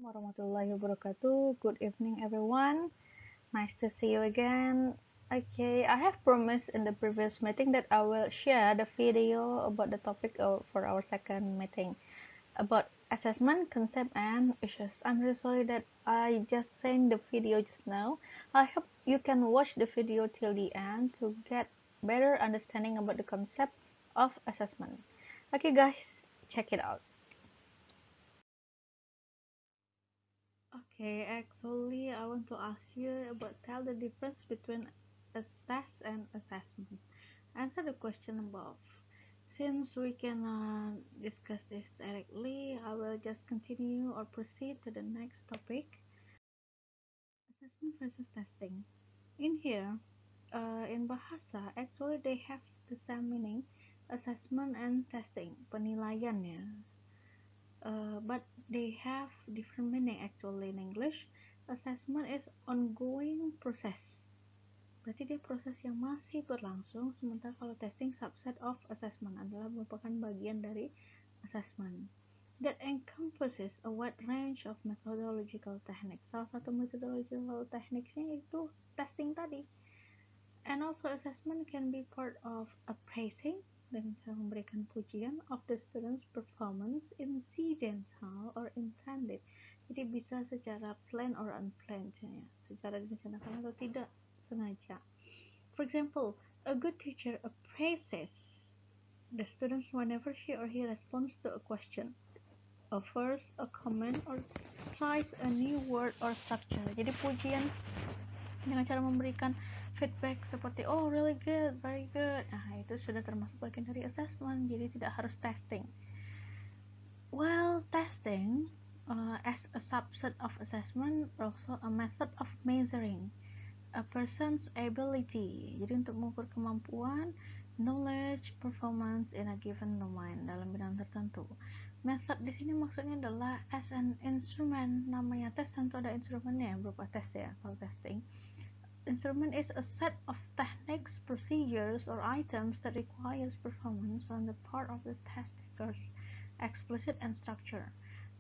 Warahmatullahi wabarakatuh. Good evening, everyone. Nice to see you again. Okay, I have promised in the previous meeting that I will share the video about the topic for our second meeting about assessment, concept, and issues. I'm really sorry that I just sent the video just now. I hope you can watch the video till the end to get better understanding about the concept of assessment. Okay, guys, check it out. Okay, actually, I want to ask you about tell the difference between a test and assessment. Answer the question above. Since we can discuss this directly, I will just continue or proceed to the next topic, assessment versus testing. In here, in Bahasa, actually they have the same meaning, assessment and testing, penilaian ya. But they have different meaning actually in English. Assessment is ongoing process. Berarti dia proses yang masih berlangsung, sementara kalau testing subset of assessment adalah merupakan bagian dari assessment. That encompasses a wide range of methodological techniques. Salah satu methodological techniquesnya itu testing tadi. And also assessment can be part of appraising dengan cara memberikan pujian of the student's performance incidental or intended. Jadi bisa secara planned or unplanned ya, secara direncanakan atau tidak sengaja. For example, a good teacher appraises the students whenever she or he responds to a question, offers a comment, or tries a new word or structure. Jadi pujian dengan cara memberikan feedback seperti oh really good, very good. Nah, itu sudah termasuk bagian dari assessment, jadi tidak harus testing. Well, testing as a subset of assessment also a method of measuring a person's ability. Jadi untuk mengukur kemampuan, knowledge, performance in a given domain dalam bidang tertentu. Method di sini maksudnya adalah as an instrument. Namanya tes tentu ada instrumennya yang berupa tes ya kalau testing. Instrument is a set of techniques, procedures, or items that requires performance on the part of the test takers, explicit and structure.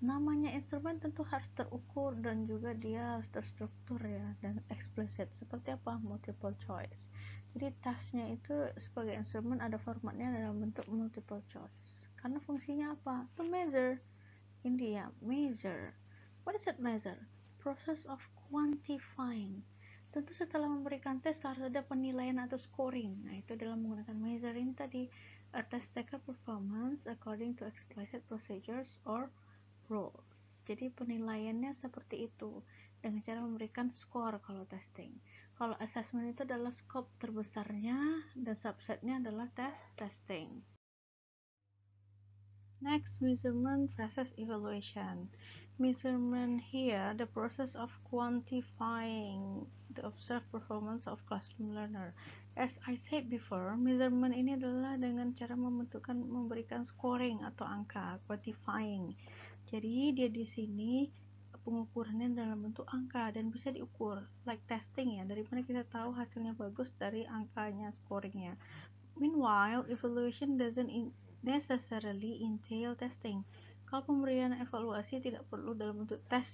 Namanya instrumen tentu harus terukur dan juga dia harus terstruktur ya dan eksplisit. Seperti apa? Multiple choice. Jadi tasnya itu sebagai instrumen ada formatnya dalam bentuk multiple choice. Karena fungsinya apa? To measure. Ini ya, measure. What is that measure? Process of quantifying. Tentu setelah memberikan tes harus ada penilaian atau scoring. Nah, itu dalam menggunakan measuring tadi, a test taker performance according to explicit procedures or rules. Jadi penilaiannya seperti itu dengan cara memberikan skor kalau testing. Kalau assessment itu adalah scope terbesarnya dan subsetnya adalah testing. Next, measurement versus evaluation. Measurement here, the process of quantifying the observed performance of classroom learner. As I said before, measurement ini adalah dengan cara memberikan scoring atau angka, quantifying. Jadi dia di sini pengukurannya dalam bentuk angka dan bisa diukur, like testing ya. Dari mana kita tahu hasilnya bagus dari angkanya, scoringnya. Meanwhile, evaluation doesn't necessarily entail testing. Kalau pemberian evaluasi tidak perlu dalam bentuk tes,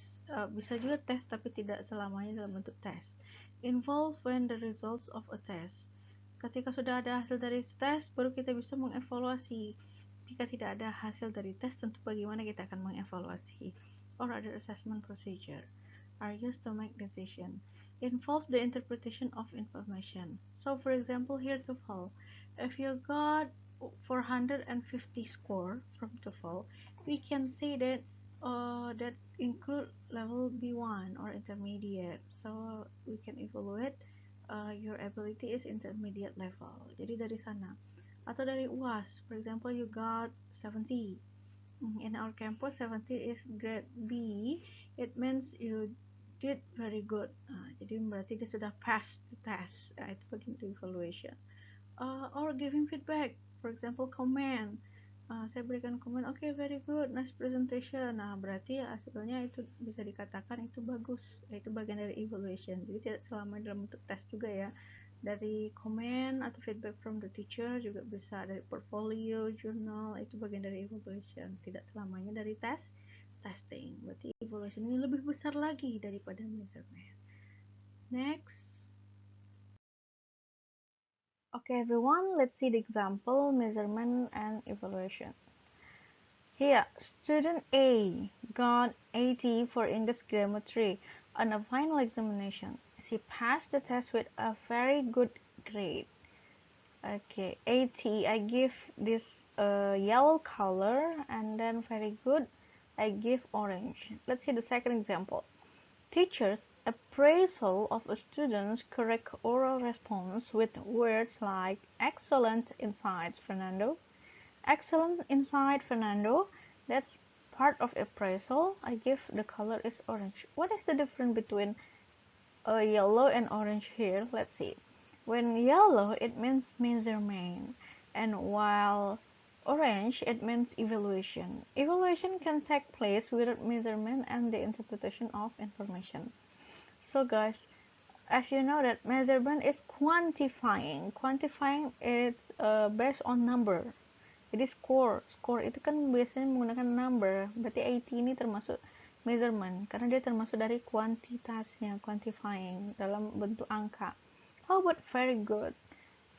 bisa juga tes tapi tidak selamanya dalam bentuk tes. Involve when the results of a test. Ketika sudah ada hasil dari tes, baru kita bisa mengevaluasi. Jika tidak ada hasil dari tes, tentu bagaimana kita akan mengevaluasi. Or other assessment procedure are used to make decision. Involve the interpretation of information. So, for example, here TOEFL, if you got 450 score from TOEFL, we can say that that include level B1 or intermediate. So we can evaluate your ability is intermediate level. Jadi dari sana. Atau dari UAS, for example, you got 70. In our campus, 70 is grade B. It means you did very good. Jadi berarti dia sudah pass the test. Itu bagian dari evaluation. Or giving feedback, for example comment, saya berikan komen, okay, very good, nice presentation. Nah, berarti hasilnya itu bisa dikatakan itu bagus, itu bagian dari evaluation. Jadi tidak selama dalam bentuk tes juga ya, dari komen atau feedback from the teacher juga bisa, dari portfolio, journal, itu bagian dari evaluation, tidak selamanya dari testing. testing. Berarti evaluation ini lebih besar lagi daripada measurement. Next. Okay, everyone, let's see the example, measurement and evaluation. Here, student A got 80 for English grammar 3 on a final examination. She passed the test with a very good grade. Okay, 80, I give this yellow color, and then very good, I give orange. Let's see the second example. Teachers' appraisal of a student's correct oral response with words like excellent insight, Fernando. Excellent insight, Fernando. That's part of appraisal. I give the color is orange. What is the difference between yellow and orange here? Let's see. When yellow, it means measurement, and while orange, it means evaluation. Evaluation can take place without measurement and the interpretation of information. So guys, as you know that measurement is quantifying. Quantifying is based on number. Jadi score itu kan biasanya menggunakan number. Berarti 80 ini termasuk measurement karena dia termasuk dari kuantitasnya, quantifying dalam bentuk angka. How about very good?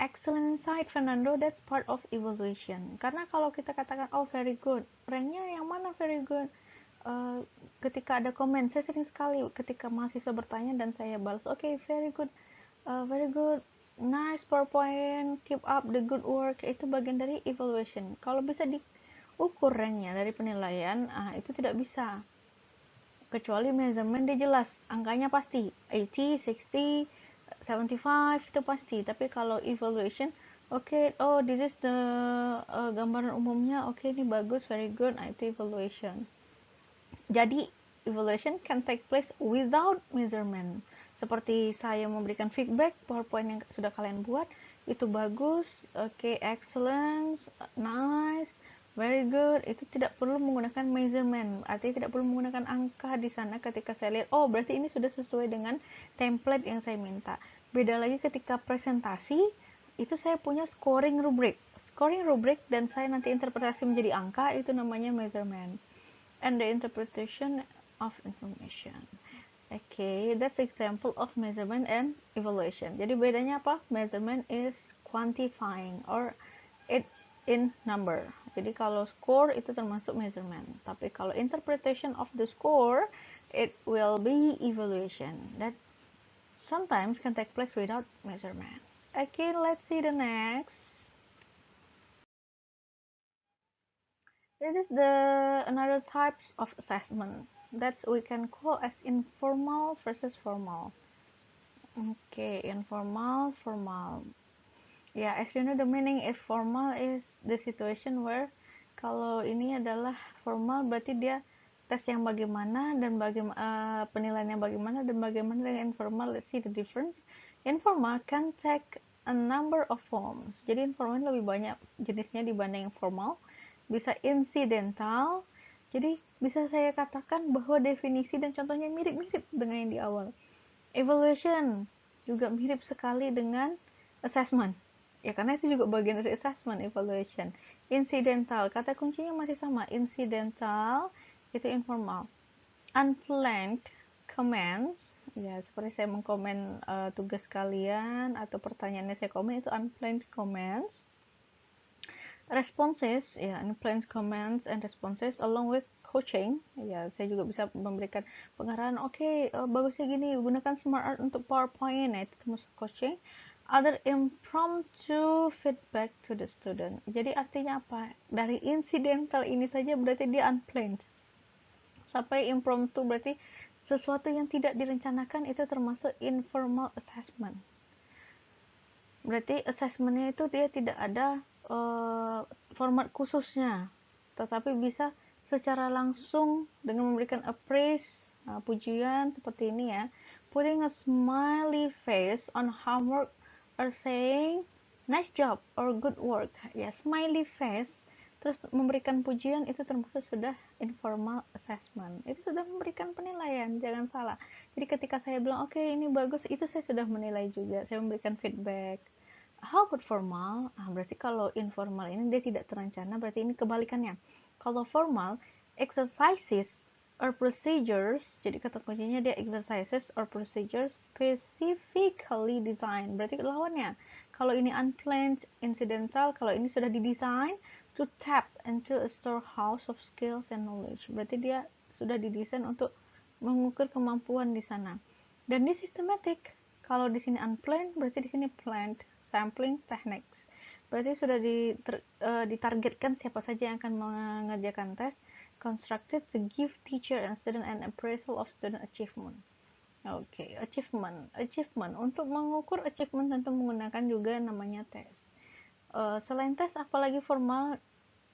Excellent insight, Fernando. That's part of evaluation. Karena kalau kita katakan oh very good, ranknya yang mana very good? Ketika ada komen, saya sering sekali ketika mahasiswa bertanya dan saya balas, okay, very good, nice PowerPoint, keep up the good work. Itu bagian dari evaluation. Kalau bisa diukur ranknya dari penilaian, itu tidak bisa. Kecuali measurement dia jelas, angkanya pasti 80, 60, 75 itu pasti. Tapi kalau evaluation, okay, oh this is the gambaran umumnya, okay, ini bagus, very good, itu evaluation. Jadi, evaluation can take place without measurement. Seperti saya memberikan feedback, PowerPoint yang sudah kalian buat, itu bagus, okay, excellent, nice, very good. Itu tidak perlu menggunakan measurement, artinya tidak perlu menggunakan angka di sana ketika saya lihat, oh berarti ini sudah sesuai dengan template yang saya minta. Beda lagi ketika presentasi, itu saya punya scoring rubric. Scoring rubric dan saya nanti interpretasi menjadi angka, itu namanya measurement. And the interpretation of information. Okay, that's example of measurement and evaluation. Jadi bedanya apa? Measurement is quantifying or it in number. Jadi kalau score itu termasuk measurement. Tapi kalau interpretation of the score, it will be evaluation. That sometimes can take place without measurement. Okay, let's see the next. This is the another types of assessment that we can call as informal versus formal. Okay, informal, formal. Yeah, as you know, the meaning is formal is the situation where kalau ini adalah formal berarti dia tes yang bagaimana dan bagaimana penilaiannya bagaimana dan bagaimana dengan informal. Let's see the difference. Informal can take a number of forms. Jadi informal lebih banyak jenisnya dibanding formal. Bisa incidental. Jadi bisa saya katakan bahwa definisi dan contohnya mirip-mirip dengan yang di awal. Evaluation juga mirip sekali dengan assessment. Ya karena itu juga bagian dari assessment, evaluation. Incidental, kata kuncinya masih sama. Incidental itu informal. Unplanned comments, ya seperti saya mengkomen tugas kalian atau pertanyaannya saya komen, itu unplanned comments. Responses, ya, unplanned comments and responses along with coaching, ya saya juga bisa memberikan pengarahan, okay, bagusnya gini, gunakan smart art untuk PowerPoint, itu termasuk coaching. Other impromptu feedback to the student. Jadi artinya apa? Dari incidental ini saja berarti dia unplanned. Sampai impromptu berarti sesuatu yang tidak direncanakan, itu termasuk informal assessment. Berarti assessmentnya itu dia tidak ada format khususnya, tetapi bisa secara langsung dengan memberikan appraise, pujian seperti ini ya, putting a smiley face on homework or saying nice job or good work, ya smiley face terus memberikan pujian, itu termasuk sudah informal assessment. Itu sudah memberikan penilaian, jangan salah. Jadi ketika saya bilang oke, ini bagus, itu saya sudah menilai juga, saya memberikan feedback. How about formal? Berarti kalau informal ini dia tidak terencana, berarti ini kebalikannya. Kalau formal, exercises or procedures. Jadi kata kuncinya dia exercises or procedures specifically designed. Berarti lawannya. Kalau ini unplanned, incidental, kalau ini sudah didesain to tap into a storehouse of skills and knowledge. Berarti dia sudah didesain untuk mengukur kemampuan di sana. Dan dia systematic. Kalau di sini unplanned, berarti di sini planned. Sampling techniques. Berarti sudah ditargetkan siapa saja yang akan mengerjakan tes. Constructed to give teacher and student an appraisal of student achievement. Oke, achievement. Untuk mengukur achievement tentu menggunakan juga namanya tes. Selain tes, apalagi formal,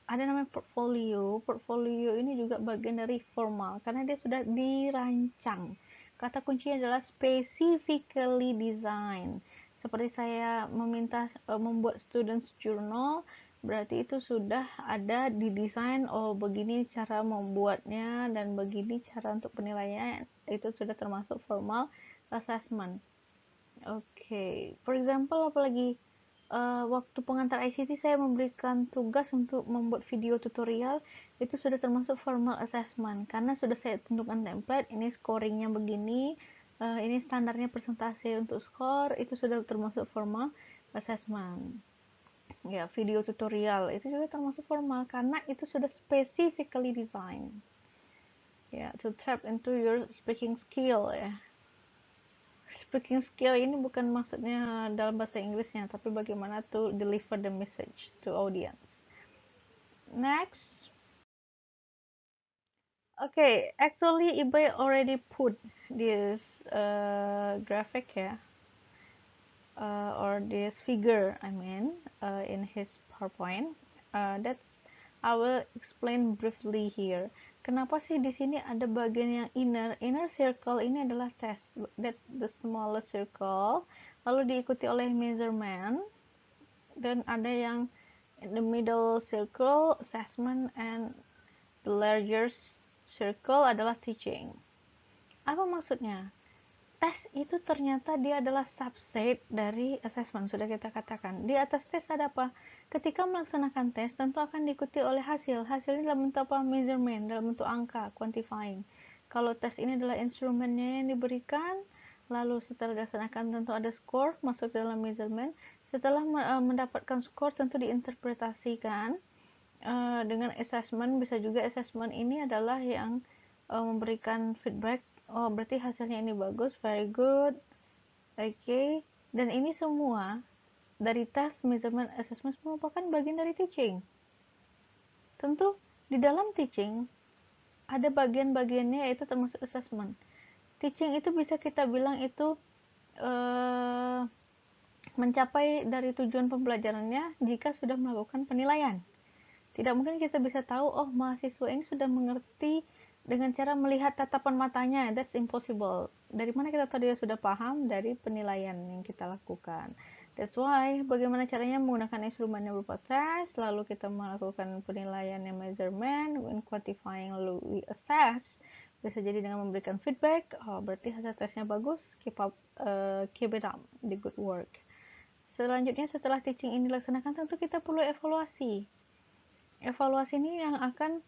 ada namanya portfolio. Portfolio ini juga bagian dari formal karena dia sudah dirancang. Kata kuncinya adalah specifically design. Seperti saya meminta membuat students journal, berarti itu sudah ada di desain, oh begini cara membuatnya dan begini cara untuk penilaiannya, itu sudah termasuk formal assessment. Oke, for example apalagi waktu pengantar ICT saya memberikan tugas untuk membuat video tutorial, itu sudah termasuk formal assessment karena sudah saya tentukan template, ini scoringnya begini, ini standarnya persentase untuk skor, itu sudah termasuk formal assessment. Ya, video tutorial itu juga termasuk formal karena itu sudah specifically designed. Ya, to tap into your speaking skill ya. Speaking skill ini bukan maksudnya dalam bahasa Inggrisnya, tapi bagaimana to deliver the message to audience. Next. Okay, actually Ibai already put this graphic ya, or this figure, I mean, in his PowerPoint. That's I will explain briefly here. Kenapa sih di sini ada bagian yang inner circle ini adalah test, that the smallest circle, lalu diikuti oleh measurement, dan ada yang in the middle circle assessment, and the larger circle adalah teaching. Apa maksudnya? Tes itu ternyata dia adalah subset dari assessment, sudah kita katakan. Di atas tes ada apa? Ketika melaksanakan tes, tentu akan diikuti oleh hasil. Hasilnya dalam bentuk apa? Measurement, dalam bentuk angka, quantifying. Kalau tes ini adalah instrumennya yang diberikan, lalu setelah dilaksanakan tentu ada score, masuk dalam measurement. Setelah mendapatkan skor tentu diinterpretasikan dengan assessment. Bisa juga assessment ini adalah yang memberikan feedback, oh berarti hasilnya ini bagus, very good, okay. Dan ini semua dari tes, measurement, assessment merupakan bagian dari teaching. Tentu di dalam teaching ada bagian-bagiannya, yaitu termasuk assessment. Teaching itu bisa kita bilang itu mencapai dari tujuan pembelajarannya jika sudah melakukan penilaian. Tidak mungkin kita bisa tahu, oh mahasiswa ini sudah mengerti dengan cara melihat tatapan matanya. That's impossible. Dari mana kita tahu dia sudah paham? Dari penilaian yang kita lakukan. That's why bagaimana caranya menggunakan instrumen yang berupa tes, lalu kita melakukan penilaian yang measurement, when quantifying, lalu we assess. Bisa jadi dengan memberikan feedback, oh berarti hasil tesnya bagus, keep it up, the good work. Selanjutnya setelah teaching ini dilaksanakan, tentu kita perlu evaluasi. Evaluasi ini yang akan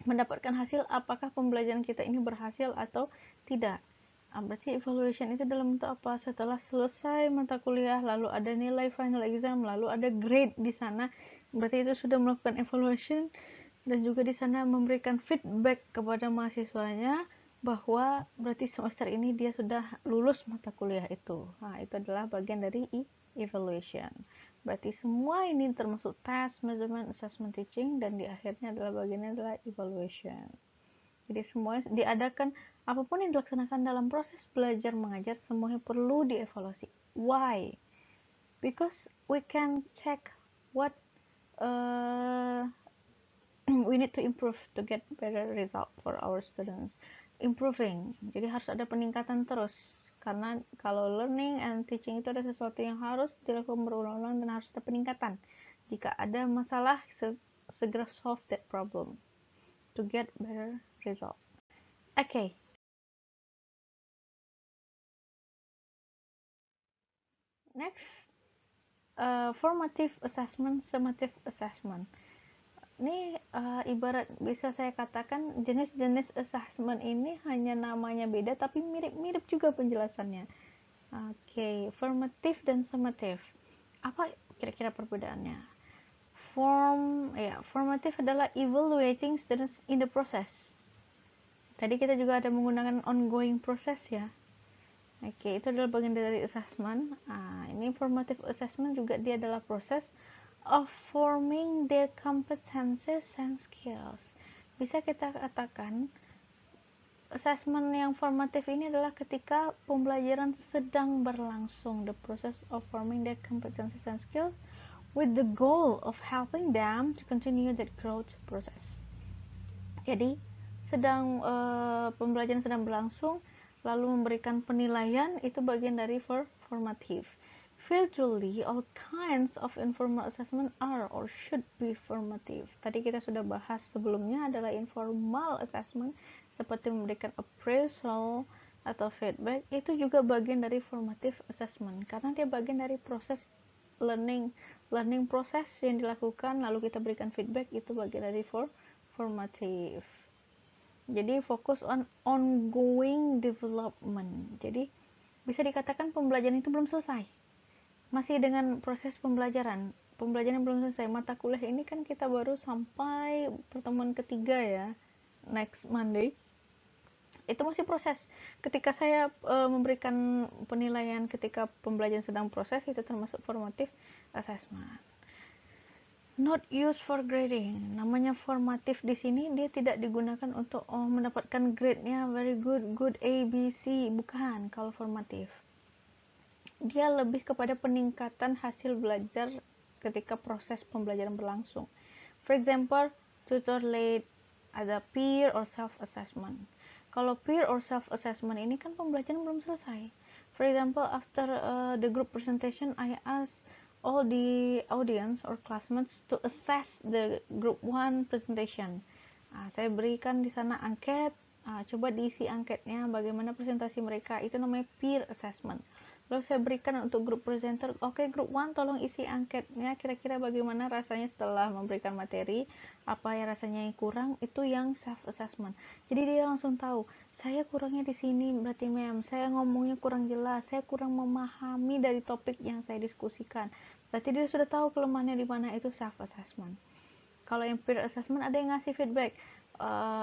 mendapatkan hasil apakah pembelajaran kita ini berhasil atau tidak. Berarti evaluation itu dalam bentuk apa? Setelah selesai mata kuliah, lalu ada nilai final exam, lalu ada grade di sana. Berarti itu sudah melakukan evaluation, dan juga di sana memberikan feedback kepada mahasiswanya bahwa berarti semester ini dia sudah lulus mata kuliah itu. Nah, itu adalah bagian dari evaluation. Berarti semua ini termasuk task, measurement, assessment, teaching, dan di akhirnya adalah bagiannya adalah evaluation. Jadi semua diadakan, apapun yang dilaksanakan dalam proses belajar mengajar, semuanya perlu dievaluasi. Why? Because we can check what we need to improve to get better result for our students. Improving, jadi harus ada peningkatan terus. Karena kalau learning and teaching itu ada sesuatu yang harus dilakukan berulang-ulang dan harus ada peningkatan. Jika ada masalah, segera solve that problem to get better result. Okay. Next, formative assessment, summative assessment. Ini ibarat bisa saya katakan jenis-jenis assessment ini hanya namanya beda tapi mirip-mirip juga penjelasannya. Oke, formative dan summative. Apa kira-kira perbedaannya? Formative adalah evaluating students in the process. Tadi kita juga ada menggunakan ongoing process ya. Oke, itu adalah bagian dari assessment. Ini formative assessment juga dia adalah proses of forming their competences and skills. Bisa kita katakan assessment yang formatif ini adalah ketika pembelajaran sedang berlangsung, the process of forming their competencies and skills with the goal of helping them to continue that growth process. Jadi pembelajaran sedang berlangsung, lalu memberikan penilaian, itu bagian dari formative. Virtually all kinds of informal assessment are or should be formative. Tadi kita sudah bahas sebelumnya adalah informal assessment seperti memberikan appraisal atau feedback, itu juga bagian dari formative assessment karena dia bagian dari proses learning proses yang dilakukan lalu kita berikan feedback, itu bagian dari formative. Jadi fokus on ongoing development. Jadi bisa dikatakan pembelajaran itu belum selesai, masih dengan proses pembelajaran belum selesai. Mata kuliah ini kan kita baru sampai pertemuan ketiga ya, next Monday. Itu masih proses. Ketika saya memberikan penilaian ketika pembelajaran sedang proses, itu termasuk formative assessment. Not used for grading. Namanya formatif di sini dia tidak digunakan untuk mendapatkan grade-nya very good A, B, C. Bukan kalau formatif. Dia lebih kepada peningkatan hasil belajar ketika proses pembelajaran berlangsung. For example, tutor late, ada peer or self-assessment. Kalau peer or self-assessment ini kan pembelajaran belum selesai. For example, after the group presentation, I ask all the audience or classmates to assess the group 1 presentation. Saya berikan di sana angket, coba diisi angketnya bagaimana presentasi mereka, itu namanya peer assessment. Lalu saya berikan untuk grup presenter, oke, grup 1 tolong isi angketnya, kira-kira bagaimana rasanya setelah memberikan materi, apa yang rasanya yang kurang, itu yang self assessment. Jadi dia langsung tahu, saya kurangnya di sini berarti ma'am, saya ngomongnya kurang jelas, saya kurang memahami dari topik yang saya diskusikan. Berarti dia sudah tahu kelemahannya di mana, itu self assessment. Kalau yang peer assessment ada yang ngasih feedback,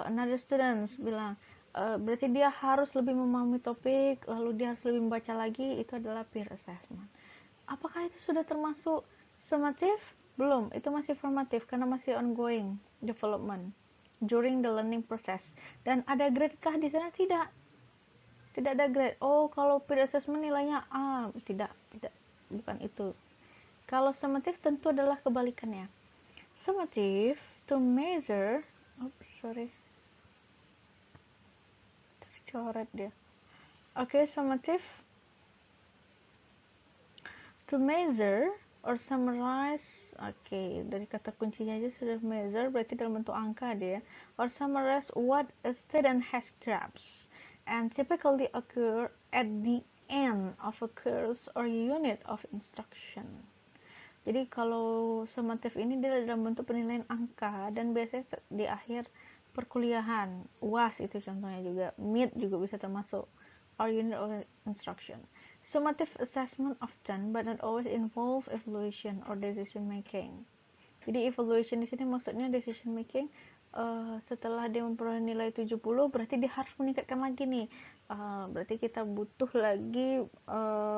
another students bilang, berarti dia harus lebih memahami topik, lalu dia harus lebih membaca lagi, itu adalah peer assessment. Apakah itu sudah termasuk summative? Belum, itu masih formative karena masih ongoing development during the learning process. Dan ada grade kah di sana? Tidak ada grade. Oh, kalau peer assessment nilainya A, tidak, bukan itu. Kalau summative tentu adalah kebalikannya. Summative to measure, coret dia. Summative to measure or summarize. Dari kata kuncinya aja sudah measure, berarti dalam bentuk angka dia. Or summarize what a student has grasped and typically occur at the end of a course or unit of instruction. Jadi kalau summative ini dia dalam bentuk penilaian angka dan biasanya di akhir perkuliahan, UAS itu contohnya juga, MIT juga bisa termasuk, or unit of instruction. Summative assessment often but not always involve evaluation or decision making. Jadi evaluation di sini maksudnya decision making. Setelah dia memperoleh nilai 70, berarti dia harus meningkatkan lagi nih. Berarti kita butuh lagi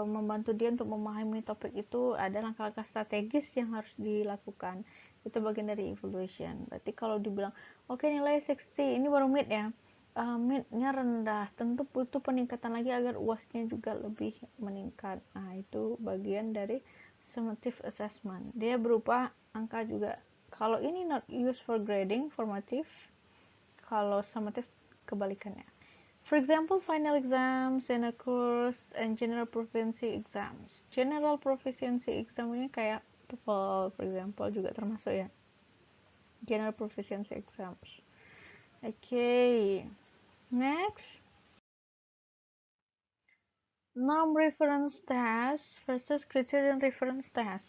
membantu dia untuk memahami topik itu, ada langkah-langkah strategis yang harus dilakukan. Itu bagian dari evaluation. Berarti kalau dibilang, oke, nilai 60, ini baru mid ya. Mid-nya rendah, tentu butuh peningkatan lagi agar UAS-nya juga lebih meningkat. Itu bagian dari summative assessment. Dia berupa angka juga. Kalau ini not used for grading, formative. Kalau summative, kebalikannya. For example, final exams in a course and general proficiency exams. General proficiency exam ini kayak TOEFL, for example, juga termasuk ya. General proficiency exams. Next. Norm reference test versus criterion reference test.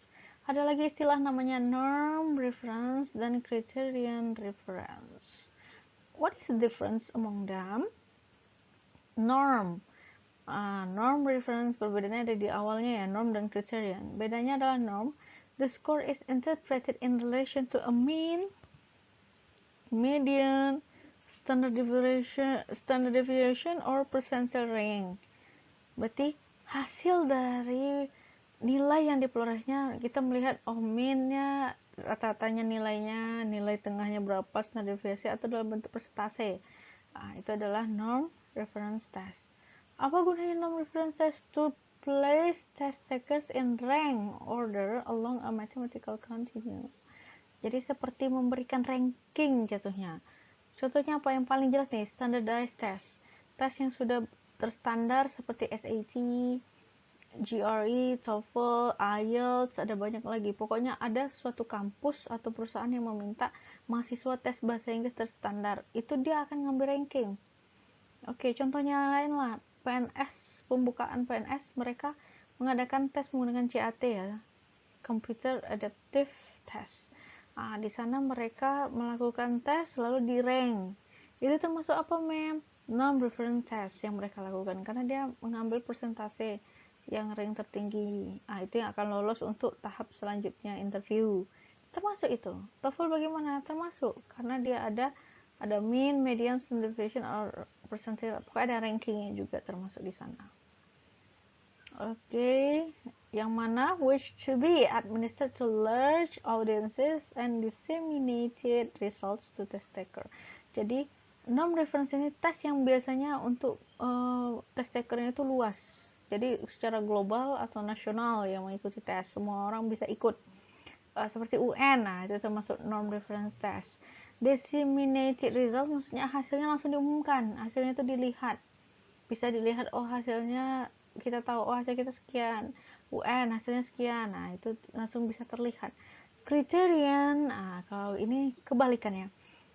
Ada lagi istilah namanya norm reference dan criterion reference. What is the difference among them? Norm. Norm reference perbedaannya ada di awalnya ya, norm dan criterion. Bedanya adalah norm, the score is interpreted in relation to a mean, median, standard deviation or percentile range. Berarti hasil dari nilai yang diperolehnya, kita melihat mean-nya, rata-ratanya nilainya, nilai tengahnya berapa, standar deviasi atau dalam bentuk persentase. Itu adalah norm reference test. Apa gunanya norm reference test? To place test takers in rank order along a mathematical continuum. Jadi seperti memberikan ranking jatuhnya. Contohnya apa yang paling jelas nih? Standardized test. Tes yang sudah terstandar seperti SAT, GRE, TOEFL, IELTS, ada banyak lagi. Pokoknya ada suatu kampus atau perusahaan yang meminta mahasiswa tes bahasa Inggris terstandar. Itu dia akan ngambil ranking. Oke, contohnya lain lah. PNS, pembukaan PNS, mereka mengadakan tes menggunakan CAT ya, Computer Adaptive Test. Di sana mereka melakukan tes lalu di rank. Itu termasuk apa, mem? Non-reference test yang mereka lakukan karena dia mengambil persentase yang rank tertinggi. Itu yang akan lolos untuk tahap selanjutnya interview. Termasuk itu. TOEFL bagaimana? Termasuk karena dia ada mean, median, standard deviation, or percentile. Pokoknya ada rankingnya juga termasuk di sana. Oke, yang mana which to be administered to large audiences and disseminated results to test taker. Jadi norm reference ini tes yang biasanya untuk test takernya itu luas. Jadi secara global atau nasional yang mengikuti tes, semua orang bisa ikut. Seperti UN, itu termasuk norm reference test. Disseminated result maksudnya hasilnya langsung diumumkan, hasilnya itu dilihat, bisa dilihat, hasilnya kita tahu, hasil kita sekian, UN hasilnya sekian, itu langsung bisa terlihat. Criterion, kalau ini kebalikannya,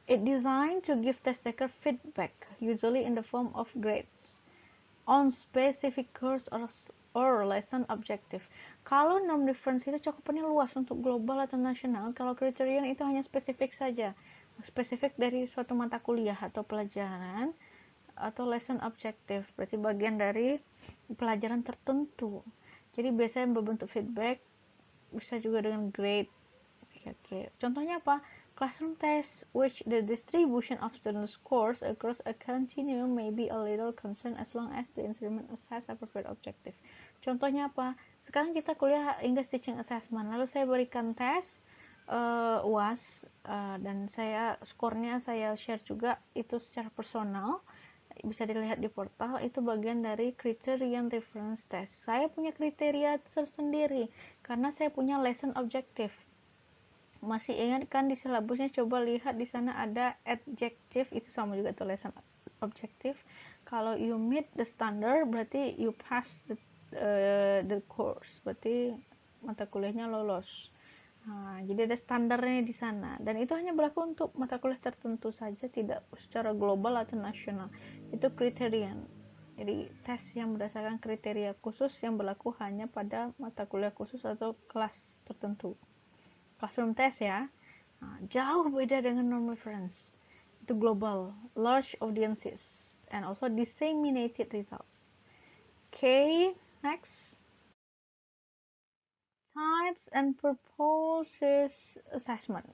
it designed to give test taker feedback, usually in the form of grades on specific course or lesson objective. Kalau norm reference itu cakupannya luas untuk global atau nasional, kalau criterion itu hanya spesifik saja, spesifik dari suatu mata kuliah atau pelajaran atau lesson objective, berarti bagian dari pelajaran tertentu. Jadi biasanya berbentuk feedback, bisa juga dengan grade. Oke. Contohnya apa? Classroom test, which the distribution of student scores across a continuum may be a little concern as long as the instrument assess appropriate objective. Contohnya apa? Sekarang kita kuliah English Teaching Assessment, lalu saya berikan tes UAS, dan skornya saya share juga itu secara personal, bisa dilihat di portal. Itu bagian dari criterion reference test. Saya punya kriteria tersendiri karena saya punya lesson objective. Masih ingat kan di silabusnya, coba lihat di sana ada adjective, itu sama juga tuh lesson objective. Kalau you meet the standard berarti you pass the course, berarti mata kuliahnya lolos. Jadi ada standarnya di sana, dan itu hanya berlaku untuk mata kuliah tertentu saja, tidak secara global atau nasional. Itu criterion. Jadi tes yang berdasarkan kriteria khusus yang berlaku hanya pada mata kuliah khusus atau kelas tertentu. Classroom test ya, jauh beda dengan norm reference. Itu global, large audiences, and also disseminated results. Okay, next. Types and purposes assessment.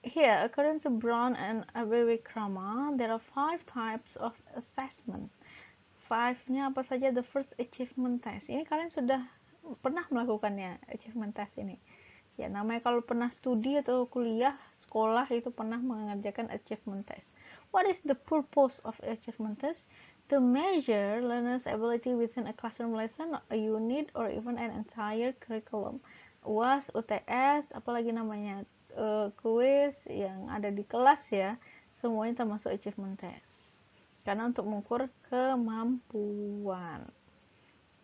Here, according to Brown and Abewikrama, there are 5 types of assessment. 5-nya apa saja? The first, achievement test. Ini kalian sudah pernah melakukannya, achievement test ini. Ya, namanya kalau pernah studi atau kuliah, sekolah itu pernah mengerjakan achievement test. What is the purpose of achievement test? To measure learners' ability within a classroom lesson, a unit, or even an entire curriculum. UAS, UTS, apalagi namanya, kuis yang ada di kelas ya, semuanya termasuk achievement test. Karena untuk mengukur kemampuan.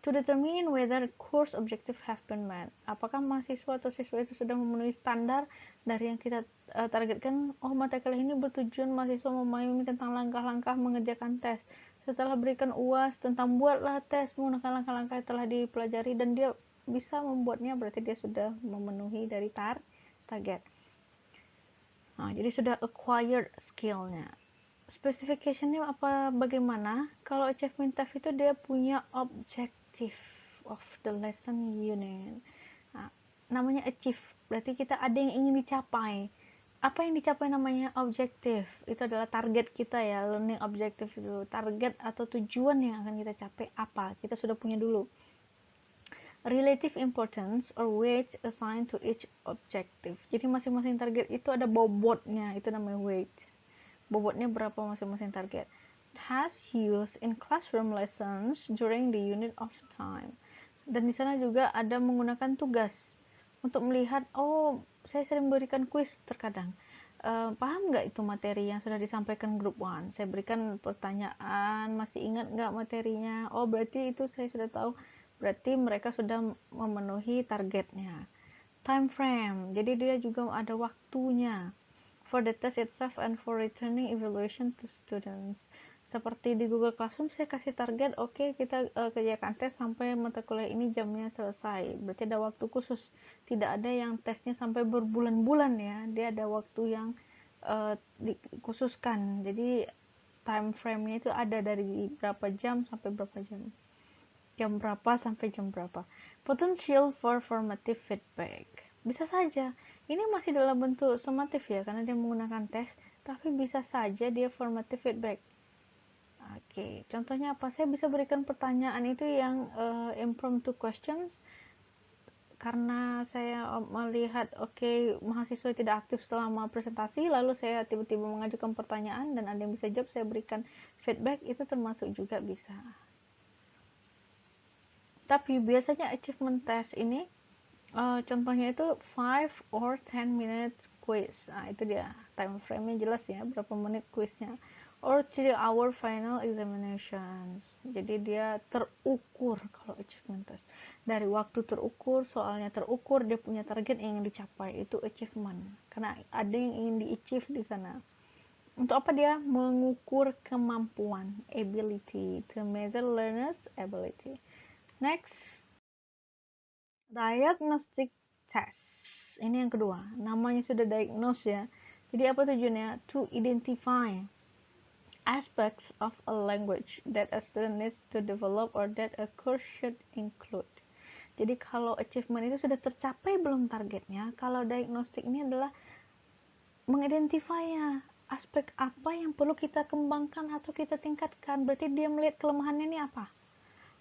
To determine whether course objective have been met. Apakah mahasiswa atau siswa itu sudah memenuhi standar dari yang kita targetkan? Mata kuliah ini bertujuan mahasiswa memahami tentang langkah-langkah mengerjakan tes. Setelah berikan UAS tentang buatlah tes menggunakan langkah-langkah yang telah dipelajari, dan dia bisa membuatnya, berarti dia sudah memenuhi dari target. Nah, jadi sudah acquired skill-nya. Specification-nya apa, bagaimana? Kalau achievement test itu dia punya objective of the lesson unit. Nah, namanya achieve, berarti kita ada yang ingin dicapai. Apa yang dicapai namanya objektif? Itu adalah target kita ya, learning objective itu. Target atau tujuan yang akan kita capai apa? Kita sudah punya dulu. Relative importance or weight assigned to each objective. Jadi masing-masing target itu ada bobotnya, itu namanya weight. Bobotnya berapa masing-masing target. Task used in classroom lessons during the unit of time. Dan di sana juga ada menggunakan tugas untuk melihat, oh saya sering berikan kuis terkadang. Paham nggak itu materi yang sudah disampaikan grup 1? Saya berikan pertanyaan, masih ingat nggak materinya? Oh berarti itu saya sudah tahu, berarti mereka sudah memenuhi targetnya. Time frame, jadi dia juga ada waktunya. For the test itself and for returning evaluation to students. Seperti di Google Classroom, saya kasih target, oke, kita kerjakan tes sampai mata kuliah ini jamnya selesai. Berarti ada waktu khusus. Tidak ada yang tesnya sampai berbulan-bulan ya. Dia ada waktu yang dikhususkan. Jadi time frame-nya itu ada dari berapa jam sampai berapa jam. Jam berapa sampai jam berapa. Potential for formative feedback. Bisa saja. Ini masih dalam bentuk summative ya, karena dia menggunakan tes. Tapi bisa saja dia formative feedback. Oke, contohnya apa? Saya bisa berikan pertanyaan itu yang impromptu questions karena saya melihat mahasiswa tidak aktif selama presentasi, lalu saya tiba-tiba mengajukan pertanyaan dan ada yang bisa jawab, saya berikan feedback, itu termasuk juga bisa. Tapi biasanya achievement test ini contohnya itu 5 or 10 minutes quiz. Nah, itu dia time frame-nya jelas ya, berapa menit quiznya. Or 3-hour final examinations. Jadi dia terukur kalau achievement test. Dari waktu terukur, soalnya terukur, dia punya target yang ingin dicapai, itu achievement. Karena ada yang ingin di-achieve di sana. Untuk apa dia? Mengukur kemampuan, ability, to measure learners' ability. Next, diagnostic test. Ini yang kedua. Namanya sudah diagnose ya. Jadi apa tujuannya? To identify aspects of a language that a student needs to develop or that a course should include. Jadi kalau achievement itu sudah tercapai belum targetnya, kalau diagnostik ini adalah mengidentify ya, aspek apa yang perlu kita kembangkan atau kita tingkatkan. Berarti dia melihat kelemahannya ini apa?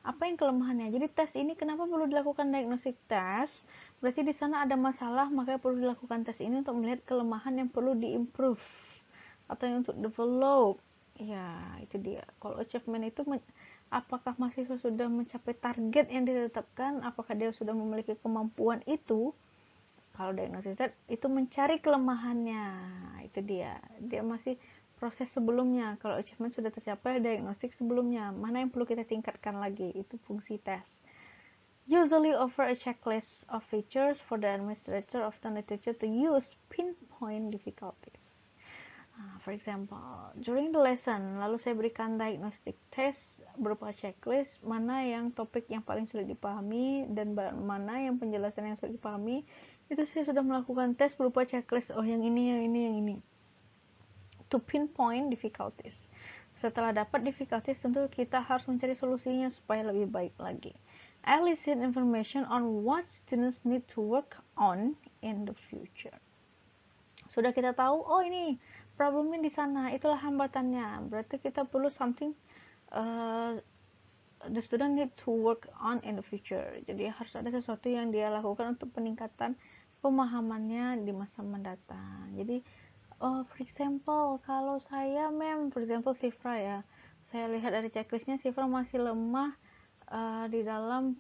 Apa yang kelemahannya? Jadi tes ini kenapa perlu dilakukan diagnostic test? Berarti di sana ada masalah, makanya perlu dilakukan tes ini untuk melihat kelemahan yang perlu diimprove atau yang untuk develop. Ya, itu dia. Kalau achievement itu apakah mahasiswa sudah mencapai target yang ditetapkan? Apakah dia sudah memiliki kemampuan itu? Kalau diagnostic test itu mencari kelemahannya. Itu dia. Dia masih proses sebelumnya. Kalau achievement sudah tercapai, diagnostik sebelumnya. Mana yang perlu kita tingkatkan lagi? Itu fungsi tes. Usually offer a checklist of features for the administrator of the teacher to use pinpoint difficulties. For example, during the lesson, lalu saya berikan diagnostic test berupa checklist, mana yang topik yang paling sulit dipahami dan mana yang penjelasan yang sulit dipahami. Itu saya sudah melakukan tes berupa checklist, oh yang ini, yang ini, yang ini. To pinpoint difficulties. Setelah dapat difficulties, tentu kita harus mencari solusinya supaya lebih baik lagi. Elicit information on what students need to work on in the future. Sudah kita tahu, oh ini problemnya di sana, itulah hambatannya. Berarti kita perlu something the student need to work on in the future. Jadi harus ada sesuatu yang dia lakukan untuk peningkatan pemahamannya di masa mendatang. Jadi for example, kalau saya for example Sifra ya, saya lihat dari checklistnya Sifra masih lemah di dalam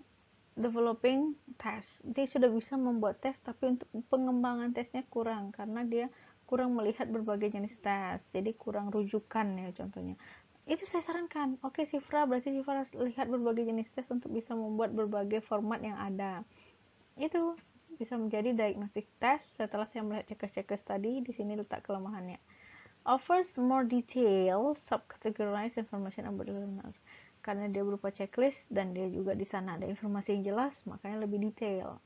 developing test. Dia sudah bisa membuat tes, tapi untuk pengembangan tesnya kurang karena dia kurang melihat berbagai jenis tes. Jadi kurang rujukan ya contohnya. Itu saya sarankan, oke Sifra, berarti Sifra harus lihat berbagai jenis tes untuk bisa membuat berbagai format yang ada. Itu bisa menjadi diagnostic test. Setelah saya melihat checklist tadi, di sini letak kelemahannya. Offers more detailed subcategorized information about the learner. karena dia berupa checklist dan dia juga di sana ada informasi yang jelas, makanya lebih detail.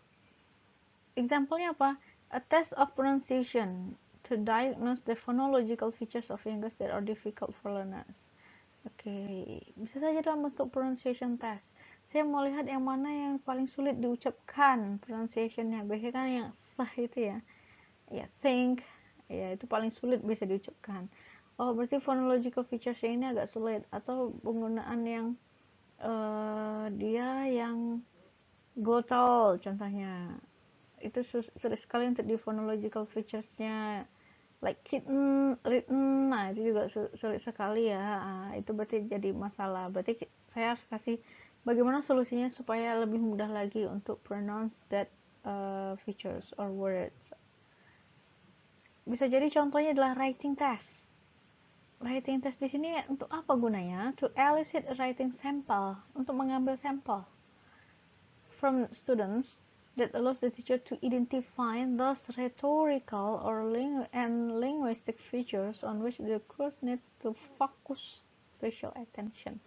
Example-nya apa? A test of pronunciation to diagnose the phonological features of English that are difficult for learners. Oke, bisa saja dalam bentuk pronunciation test. Saya mau lihat yang mana yang paling sulit diucapkan pronunciation-nya. Biasanya kan yang sah itu ya. Ya, think. Ya, itu paling sulit bisa diucapkan. Oh, berarti phonological features ini agak sulit. Atau penggunaan yang dia yang glottal contohnya. Itu sulit sekali untuk di phonological features-nya. Like kitten, written, nah itu juga sulit sekali ya. Itu berarti jadi masalah. Berarti saya harus kasih bagaimana solusinya supaya lebih mudah lagi untuk pronounce that features or words. Bisa jadi contohnya adalah writing test. Writing test di sini untuk apa gunanya? To elicit a writing sample, untuk mengambil sampel from students that allows the teacher to identify those rhetorical or linguistic features on which the course needs to focus special attention.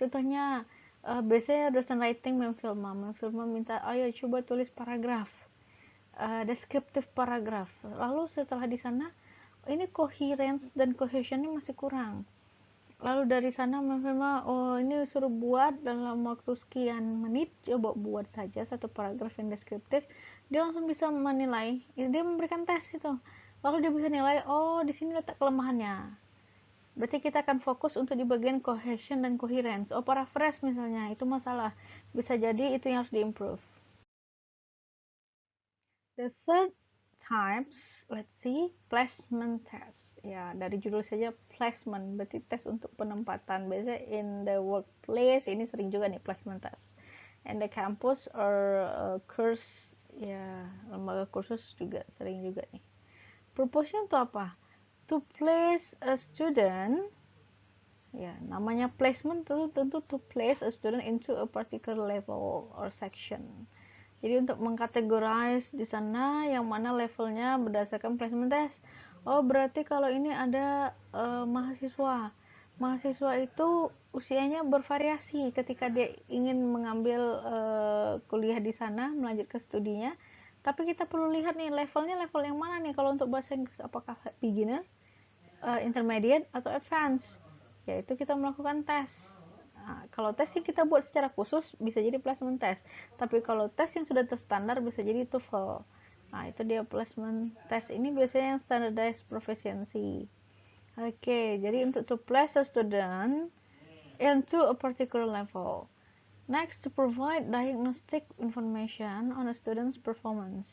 Contohnya, biasanya dosen writing memfilma minta, ayo coba tulis paragraf, deskriptif paragraf. Lalu setelah di sana, ini coherence dan cohesionnya masih kurang. Lalu dari sana memang ini suruh buat dalam waktu sekian menit, coba buat saja satu paragraf yang deskriptif, dia langsung bisa menilai, dia memberikan tes itu, lalu dia bisa nilai, oh di sini letak kelemahannya, berarti kita akan fokus untuk di bagian cohesion dan coherence. Oh, paraphrase misalnya itu masalah, bisa jadi itu yang harus diimprove. The third types, let's see, placement test. Ya, dari judul saja placement, berarti tes untuk penempatan. Biasanya in the workplace, ini sering juga nih placement test. And the campus or course, ya, lembaga kursus juga sering juga nih. Purpose-nya untuk apa? To place a student, ya, namanya placement tentu to place a student into a particular level or section. Jadi untuk mengkategorize di sana yang mana levelnya berdasarkan placement test. Oh, berarti kalau ini ada mahasiswa. Mahasiswa itu usianya bervariasi ketika dia ingin mengambil kuliah di sana, melanjutkan studinya. Tapi kita perlu lihat nih levelnya level yang mana nih kalau untuk bahasa Inggris, apakah beginner, intermediate atau advance. Yaitu kita melakukan tes. Nah, kalau tes yang kita buat secara khusus bisa jadi placement test. Tapi kalau tes yang sudah terstandar bisa jadi TOEFL. Nah, itu dia placement test. Ini biasanya yang standardized proficiency. Oke, jadi untuk to place a student into a particular level. Next, to provide diagnostic information on a student's performance,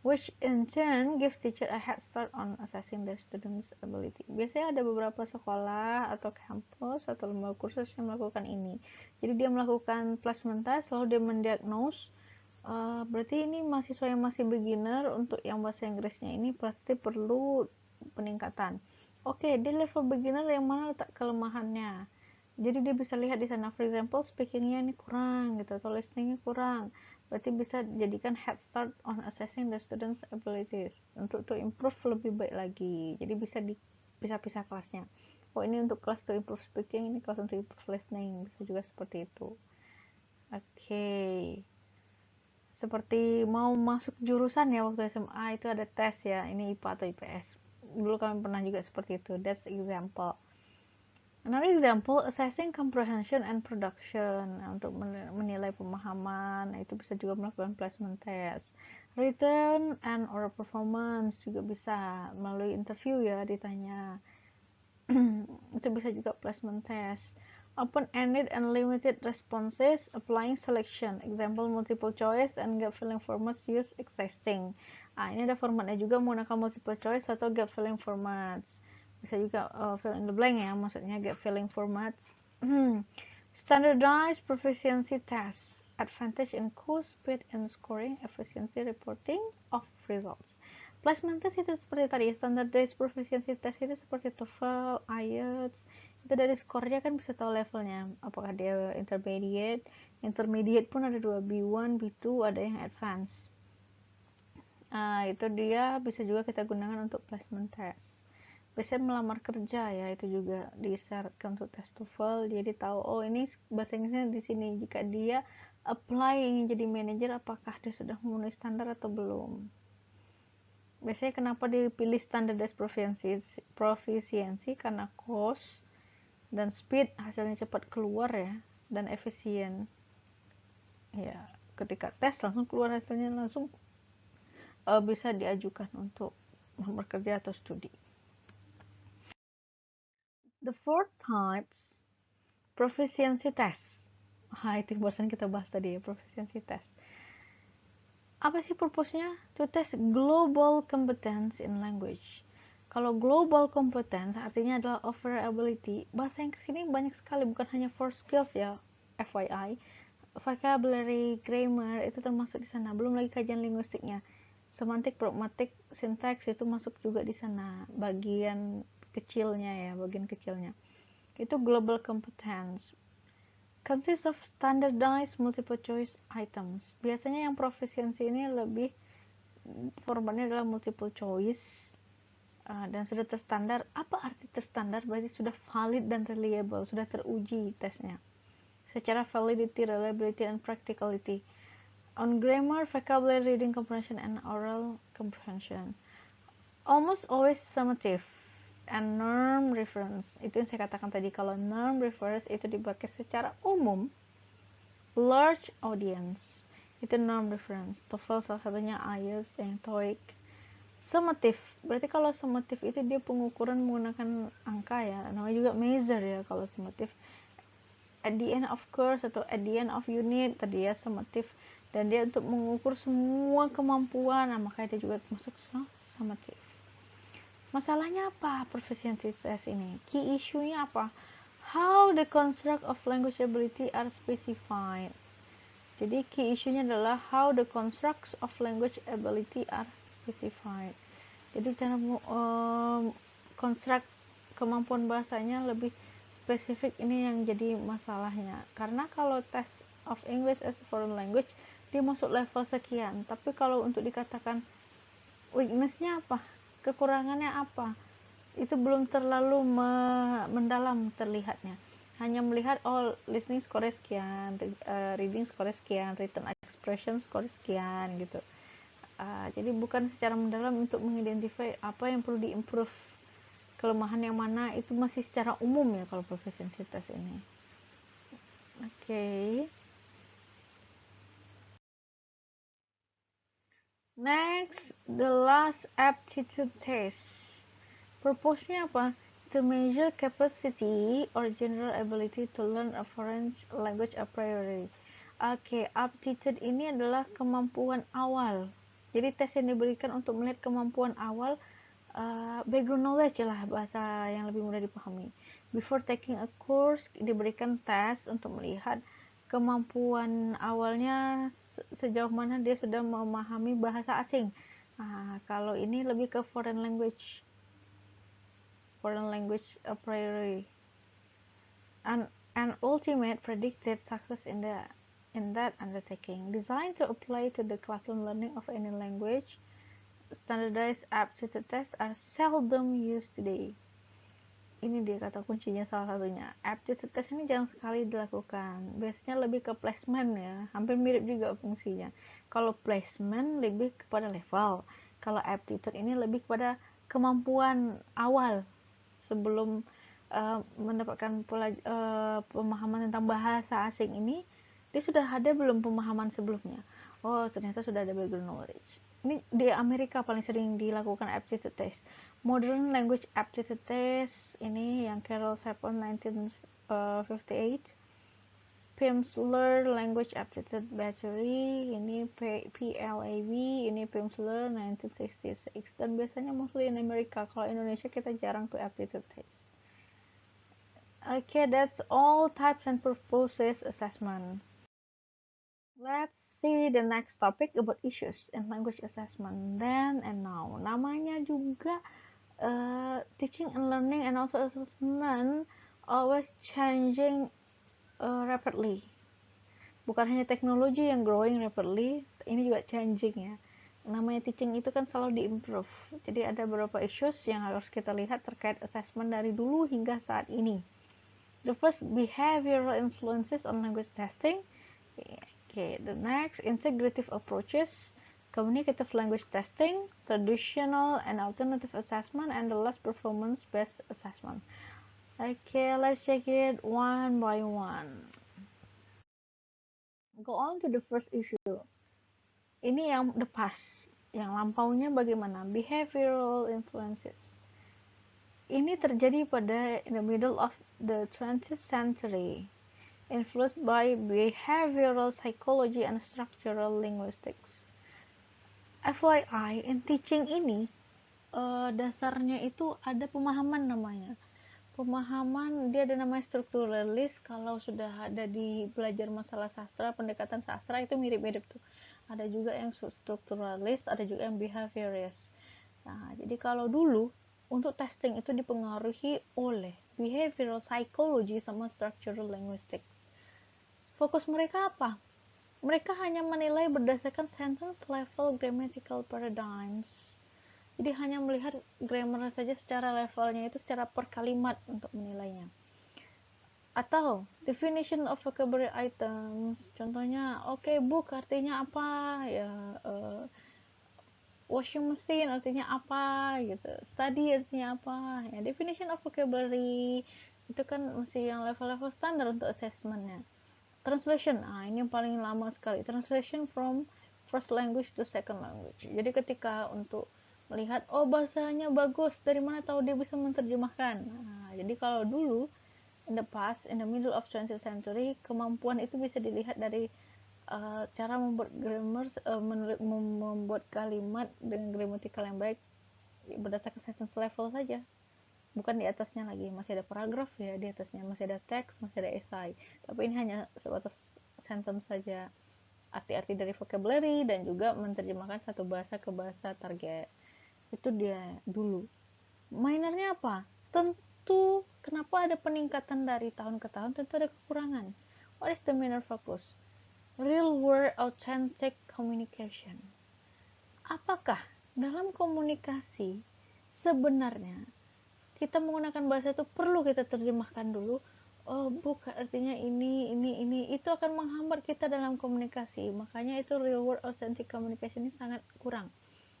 which in turn gives teacher a head start on assessing their students' ability. Biasanya ada beberapa sekolah atau kampus atau lembaga kursus yang melakukan ini. Jadi dia melakukan placement test, lalu dia mendiagnose, berarti ini mahasiswa yang masih beginner untuk yang bahasa Inggrisnya ini pasti perlu peningkatan. Oke, di level beginner yang mana letak kelemahannya? Jadi dia bisa lihat di sana, for example speakingnya ini kurang gitu, atau listeningnya kurang, berarti bisa jadikan head start on assessing the students abilities untuk to improve lebih baik lagi. Jadi bisa dipisah-pisah kelasnya, oh ini untuk kelas to improve speaking, ini kelas untuk improve listening, bisa juga seperti itu. Oke, seperti mau masuk jurusan ya, waktu SMA itu ada tes ya, ini IPA atau IPS, dulu kami pernah juga seperti itu. That's example. Another example, assessing comprehension and production. Nah, untuk menilai pemahaman, nah, itu bisa juga melakukan placement test. Written and oral performance juga bisa melalui interview ya, ditanya. Itu bisa juga placement test. Open-ended and limited responses, applying selection. Example, multiple choice and gap filling formats use existing. Nah, ini ada formatnya juga menggunakan multiple choice atau gap filling formats. Bisa juga fill in the blank ya, maksudnya gap filling formats. Standardized proficiency test, advantage in course speed and scoring, efficiency reporting of results. Placement test itu seperti tadi, standardized proficiency test itu seperti TOEFL, IELTS, itu dari skornya kan bisa tahu levelnya, apakah dia intermediate pun ada dua, B1, B2, ada yang advance. Itu dia bisa juga kita gunakan untuk placement test. biasanya melamar kerja ya, itu juga disyaratkan untuk tes TOEFL. Jadi tahu, oh ini bahasa Inggrisnya di sini. Jika dia apply ingin jadi manajer, apakah dia sudah memenuhi standar atau belum. Biasanya kenapa dipilih standardized proficiency karena cost dan speed, hasilnya cepat keluar ya, dan efisien ya. Ketika tes langsung keluar hasilnya, langsung bisa diajukan untuk melamar kerja atau studi. The fourth types, proficiency test. Itu barusan kita bahas tadi ya, proficiency test. Apa sih purpose-nya? To test global competence in language. Kalau global competence artinya adalah overall ability. Bahasa Inggris ini banyak sekali, bukan hanya for skills ya, FYI. Vocabulary, grammar itu termasuk di sana. Belum lagi kajian linguistiknya. Semantik, pragmatik, sintaks itu masuk juga di sana. Bagian kecilnya. Itu global competence. Consists of standardized multiple choice items. Biasanya yang proficiency ini lebih formatnya adalah multiple choice dan sudah terstandar. Apa arti terstandar? Berarti sudah valid dan reliable, sudah teruji tesnya secara validity, reliability, and practicality. On grammar, vocabulary, reading comprehension, and oral comprehension. Almost always summative and norm reference. Itu yang saya katakan tadi, kalau norm reference itu dipakai secara umum, large audience itu norm reference. TOEFL salah satunya, IELTS, yang TOEIC. Summative, berarti kalau summative itu dia pengukuran menggunakan angka ya, namanya juga measure ya kalau summative. At the end of course atau at the end of unit tadi ya summative, dan dia untuk mengukur semua kemampuan, nah makanya dia juga masuk summative. Masalahnya apa proficiency test ini? Key issue-nya apa? How the construct of language ability are specified. Jadi key issue-nya adalah how the constructs of language ability are specified. Jadi cara construct kemampuan bahasanya lebih spesifik, ini yang jadi masalahnya. Karena kalau test of English as a foreign language dia masuk level sekian, tapi kalau untuk dikatakan weakness-nya apa, kekurangannya apa, itu belum terlalu mendalam terlihatnya. Hanya melihat listening score sekian, reading score sekian, written expression score sekian gitu. Jadi bukan secara mendalam untuk mengidentifikasi apa yang perlu diimprove, kelemahan yang mana, itu masih secara umum ya kalau proficiency test ini. Okay. Next, the last aptitude test. Purpose-nya apa? To measure capacity or general ability to learn a foreign language a priori. Aptitude ini adalah kemampuan awal. Jadi tes yang diberikan untuk melihat kemampuan awal, background knowledge lah, bahasa yang lebih mudah dipahami. Before taking a course, diberikan tes untuk melihat kemampuan awalnya sejauh mana dia sudah memahami bahasa asing. Kalau ini lebih ke foreign language a priori. An ultimate predicted success in that undertaking. Designed to apply to the classroom learning of any language, standardized aptitude tests are seldom used today. Ini dia kata kuncinya salah satunya. Aptitude test ini jarang sekali dilakukan. Biasanya lebih ke placement ya, hampir mirip juga fungsinya. Kalau placement lebih kepada level, kalau aptitude ini lebih kepada kemampuan awal sebelum mendapatkan pemahaman tentang bahasa asing ini. Dia sudah ada belum pemahaman sebelumnya? Oh, ternyata sudah ada background knowledge. Ini di Amerika paling sering dilakukan aptitude test. Modern language aptitude test ini yang Carol Chapman 1958. Pimsleur Language Aptitude Battery ini PLAB, ini Pimsleur 1966, dan biasanya mostly in America. Kalau Indonesia kita jarang tuh aptitude test. Okay, that's all types and purposes assessment. Let's see the next topic about issues in language assessment, then and now. Namanya juga teaching and learning and also assessment always changing rapidly. Bukan hanya teknologi yang growing rapidly, ini juga changing ya. namanya teaching itu kan selalu diimprove. Jadi ada beberapa issues yang harus kita lihat terkait assessment dari dulu hingga saat ini. The first, behavioral influences on language testing. Okay, the next, integrative approaches, communicative language testing, traditional and alternative assessment, and the last, performance-based assessment. Okay, let's check it one by one. Go on to the first issue. Ini yang the past, yang lampaunya bagaimana? Behavioral influences. Ini terjadi pada in the middle of the 20th century, influenced by behavioral psychology and structural linguistics. FYI, in teaching ini dasarnya itu ada pemahaman namanya. Pemahaman dia ada namanya strukturalis. Kalau sudah ada di belajar masalah sastra, pendekatan sastra itu mirip-mirip tuh. Ada juga yang strukturalis, ada juga yang behaviorist. Nah, jadi kalau dulu untuk testing itu dipengaruhi oleh behavioral psychology sama structural linguistics. Fokus mereka apa? Mereka hanya menilai berdasarkan sentence level grammatical paradigms. Jadi hanya melihat grammar saja secara levelnya itu secara per kalimat untuk menilainya. Atau definition of vocabulary items. Contohnya, okay, book artinya apa? Ya, washing machine artinya apa gitu, study artinya apa ya. Definition of vocabulary itu kan masih yang level-level standar untuk assessmentnya. Translation, ini yang paling lama sekali, translation from first language to second language. Jadi ketika untuk melihat bahasanya bagus, dari mana tahu dia bisa menerjemahkan. Jadi kalau dulu in the past, in the middle of 20th century, kemampuan itu bisa dilihat dari cara membuat grammar, membuat kalimat dengan gramatikal yang baik berdasarkan sentence level saja, bukan di atasnya lagi. Masih ada paragraf ya di atasnya, masih ada teks, masih ada esai, tapi ini hanya sebatas sentence saja, arti-arti dari vocabulary dan juga menerjemahkan satu bahasa ke bahasa target. Itu dia dulu. Minornya apa? Tentu kenapa ada peningkatan dari tahun ke tahun, tentu ada kekurangan. What is the minor focus? Real world authentic communication. Apakah dalam komunikasi sebenarnya kita menggunakan bahasa itu perlu kita terjemahkan dulu? Bukan, artinya ini itu akan menghambat kita dalam komunikasi. Makanya itu real world authentic communication ini sangat kurang.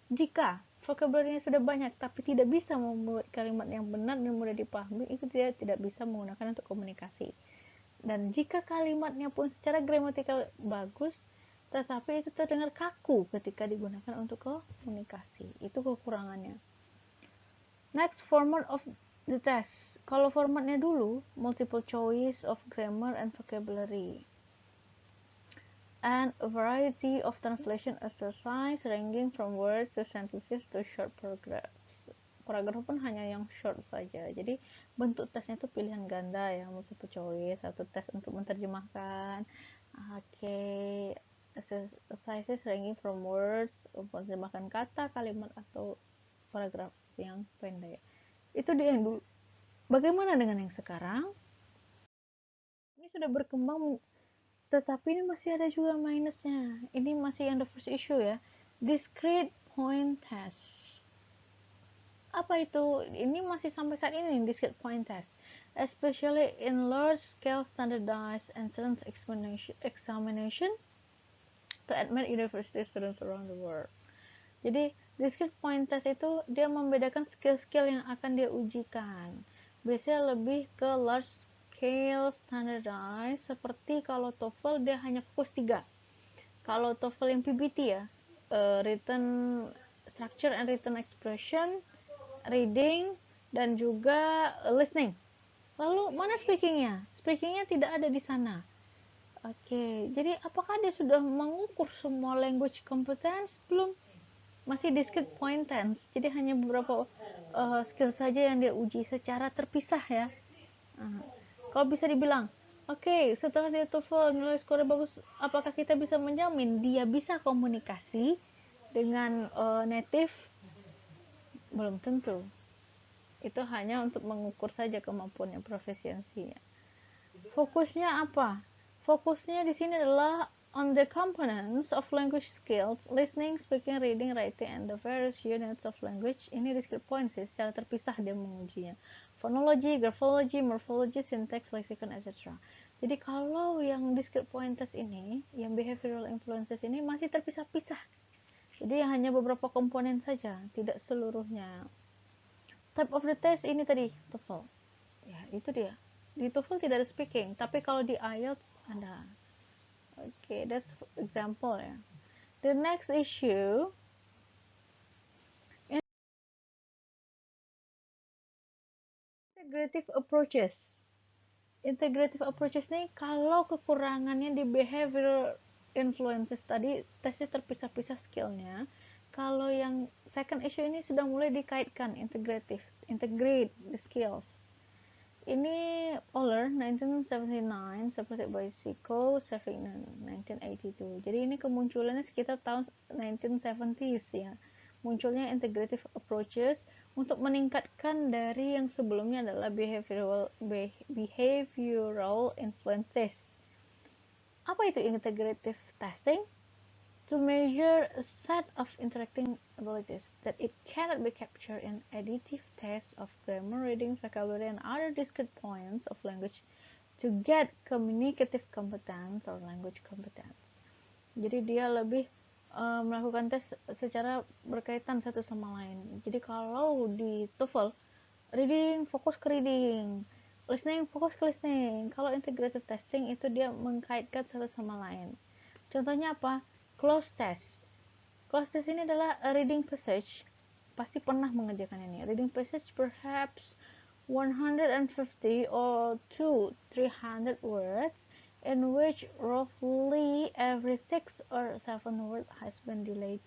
Jika vocabulary-nya sudah banyak tapi tidak bisa membuat kalimat yang benar dan mudah dipahami, itu dia tidak bisa menggunakan untuk komunikasi. Dan jika kalimatnya pun secara gramatikal bagus, tetapi itu terdengar kaku ketika digunakan untuk komunikasi. Itu kekurangannya. Next, format of the test. Kalau formatnya dulu, multiple choice of grammar and vocabulary. And a variety of translation exercise ranging from words to sentences to short paragraphs. Paragraf pun hanya yang short saja. Jadi bentuk tesnya itu pilihan ganda ya, multiple choice, satu tes untuk menerjemahkan. Okay, exercises ranging from words, menerjemahkan kata, kalimat atau paragraf yang pendek. Itu dia yang dulu. Bagaimana dengan yang sekarang? Ini sudah berkembang, tetapi ini masih ada juga minusnya. Ini masih yang the first issue ya. Discrete point test. Apa itu? Ini masih sampai saat ini discrete point test, especially in large scale standardized entrance examination to admit university students around the world. Jadi discrete point test itu dia membedakan skill-skill yang akan dia ujikan. Biasanya lebih ke large scale standardized, seperti kalau TOEFL dia hanya fokus 3. Kalau TOEFL yang PBT ya, written structure and written expression, reading, dan juga listening. Lalu mana speakingnya? Speakingnya tidak ada di sana. Oke, jadi apakah dia sudah mengukur semua language competence? Belum. Masih discrete point tense. Jadi hanya beberapa skill saja yang dia uji secara terpisah ya. Kalau bisa dibilang, oke, setelah dia TOEFL nilai skornya bagus, apakah kita bisa menjamin dia bisa komunikasi dengan native? Belum tentu. Itu hanya untuk mengukur saja kemampuannya, profesiensinya. Fokusnya apa? Fokusnya di sini adalah On the components of language skills, listening, speaking, reading, writing, and the various units of language, ini discrete points ya, secara terpisah dia mengujinya. Phonology, graphology, morphology, syntax, lexicon, etc. Jadi kalau yang discrete point test ini, yang behavioral influences ini masih terpisah-pisah. Jadi hanya beberapa komponen saja, tidak seluruhnya. Type of the test ini tadi, TOEFL. Ya, itu dia. Di TOEFL tidak ada speaking, tapi kalau di IELTS ada. Okay, that's example ya. The next issue, integrative approaches. Integrative approaches nih kalau kekurangannya di behavioral influences tadi tesnya terpisah-pisah skillnya. Kalau yang second issue ini sudah mulai dikaitkan integrate the skills. Ini Euler 1979, supported by Zico, Savignon 1982. Jadi ini kemunculannya sekitar tahun 1970s ya. Munculnya integrative approaches untuk meningkatkan dari yang sebelumnya adalah behavioral influences. Apa itu integrative testing? To measure a set of interacting abilities that it cannot be captured in additive tests of grammar, reading, vocabulary, and other discrete points of language to get communicative competence or language competence. Jadi dia lebih melakukan tes secara berkaitan satu sama lain. Jadi kalau di TOEFL, reading fokus ke reading, listening fokus ke listening. Kalau integrative testing itu dia mengkaitkan satu sama lain. Contohnya apa? Close test. Close test ini adalah a reading passage. Pasti pernah mengerjakan ini. Reading passage perhaps 150 or to 300 words in which roughly every 6 or 7 word has been delayed.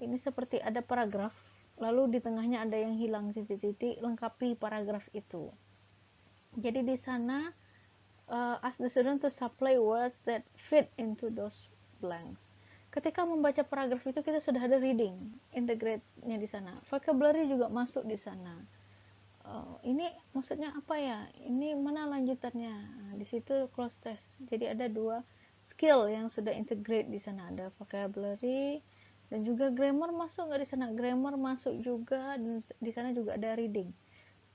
Ini seperti ada paragraf, lalu di tengahnya ada yang hilang titik-titik, lengkapi paragraf itu. Jadi di sana ask the student to supply words that fit into those blanks. Ketika membaca paragraf itu kita sudah ada reading, integrate-nya di sana. Vocabulary juga masuk di sana. Ini maksudnya apa ya? Ini mana lanjutannya? Nah, di situ close test. Jadi ada dua skill yang sudah integrate di sana. Ada vocabulary dan juga grammar masuk nggak di sana? Grammar masuk juga dan di sana juga ada reading.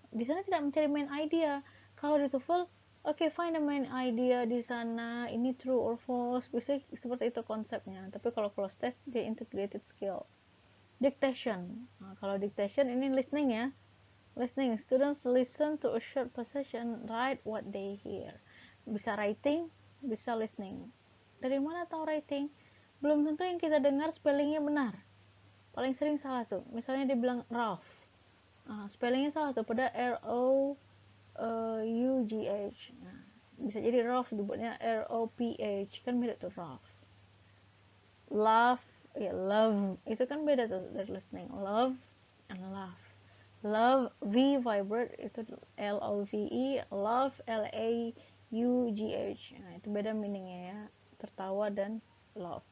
Di sana tidak mencari main idea. Kalau di TOEFL, okay, find the main idea di sana. Ini true or false. Biasanya seperti itu konsepnya. Tapi kalau close test, dia integrated skill. Dictation. Nah, kalau dictation ini listening ya. Listening. Students listen to a short passage and write what they hear. Bisa writing, bisa listening. Dari mana tahu writing? Belum tentu yang kita dengar spellingnya benar. Paling sering salah tuh. Misalnya dia bilang rough. Spellingnya salah tuh. Pada ROUGH. Nah, bisa jadi rough dibuatnya ROPH. Kan beda tuh rough. Love, ya love. Itu kan beda tuh dari listening. Love and laugh. Love V vibrate itu LOVE, love LAUGH. Nah, itu beda meaningnya ya. Tertawa dan love.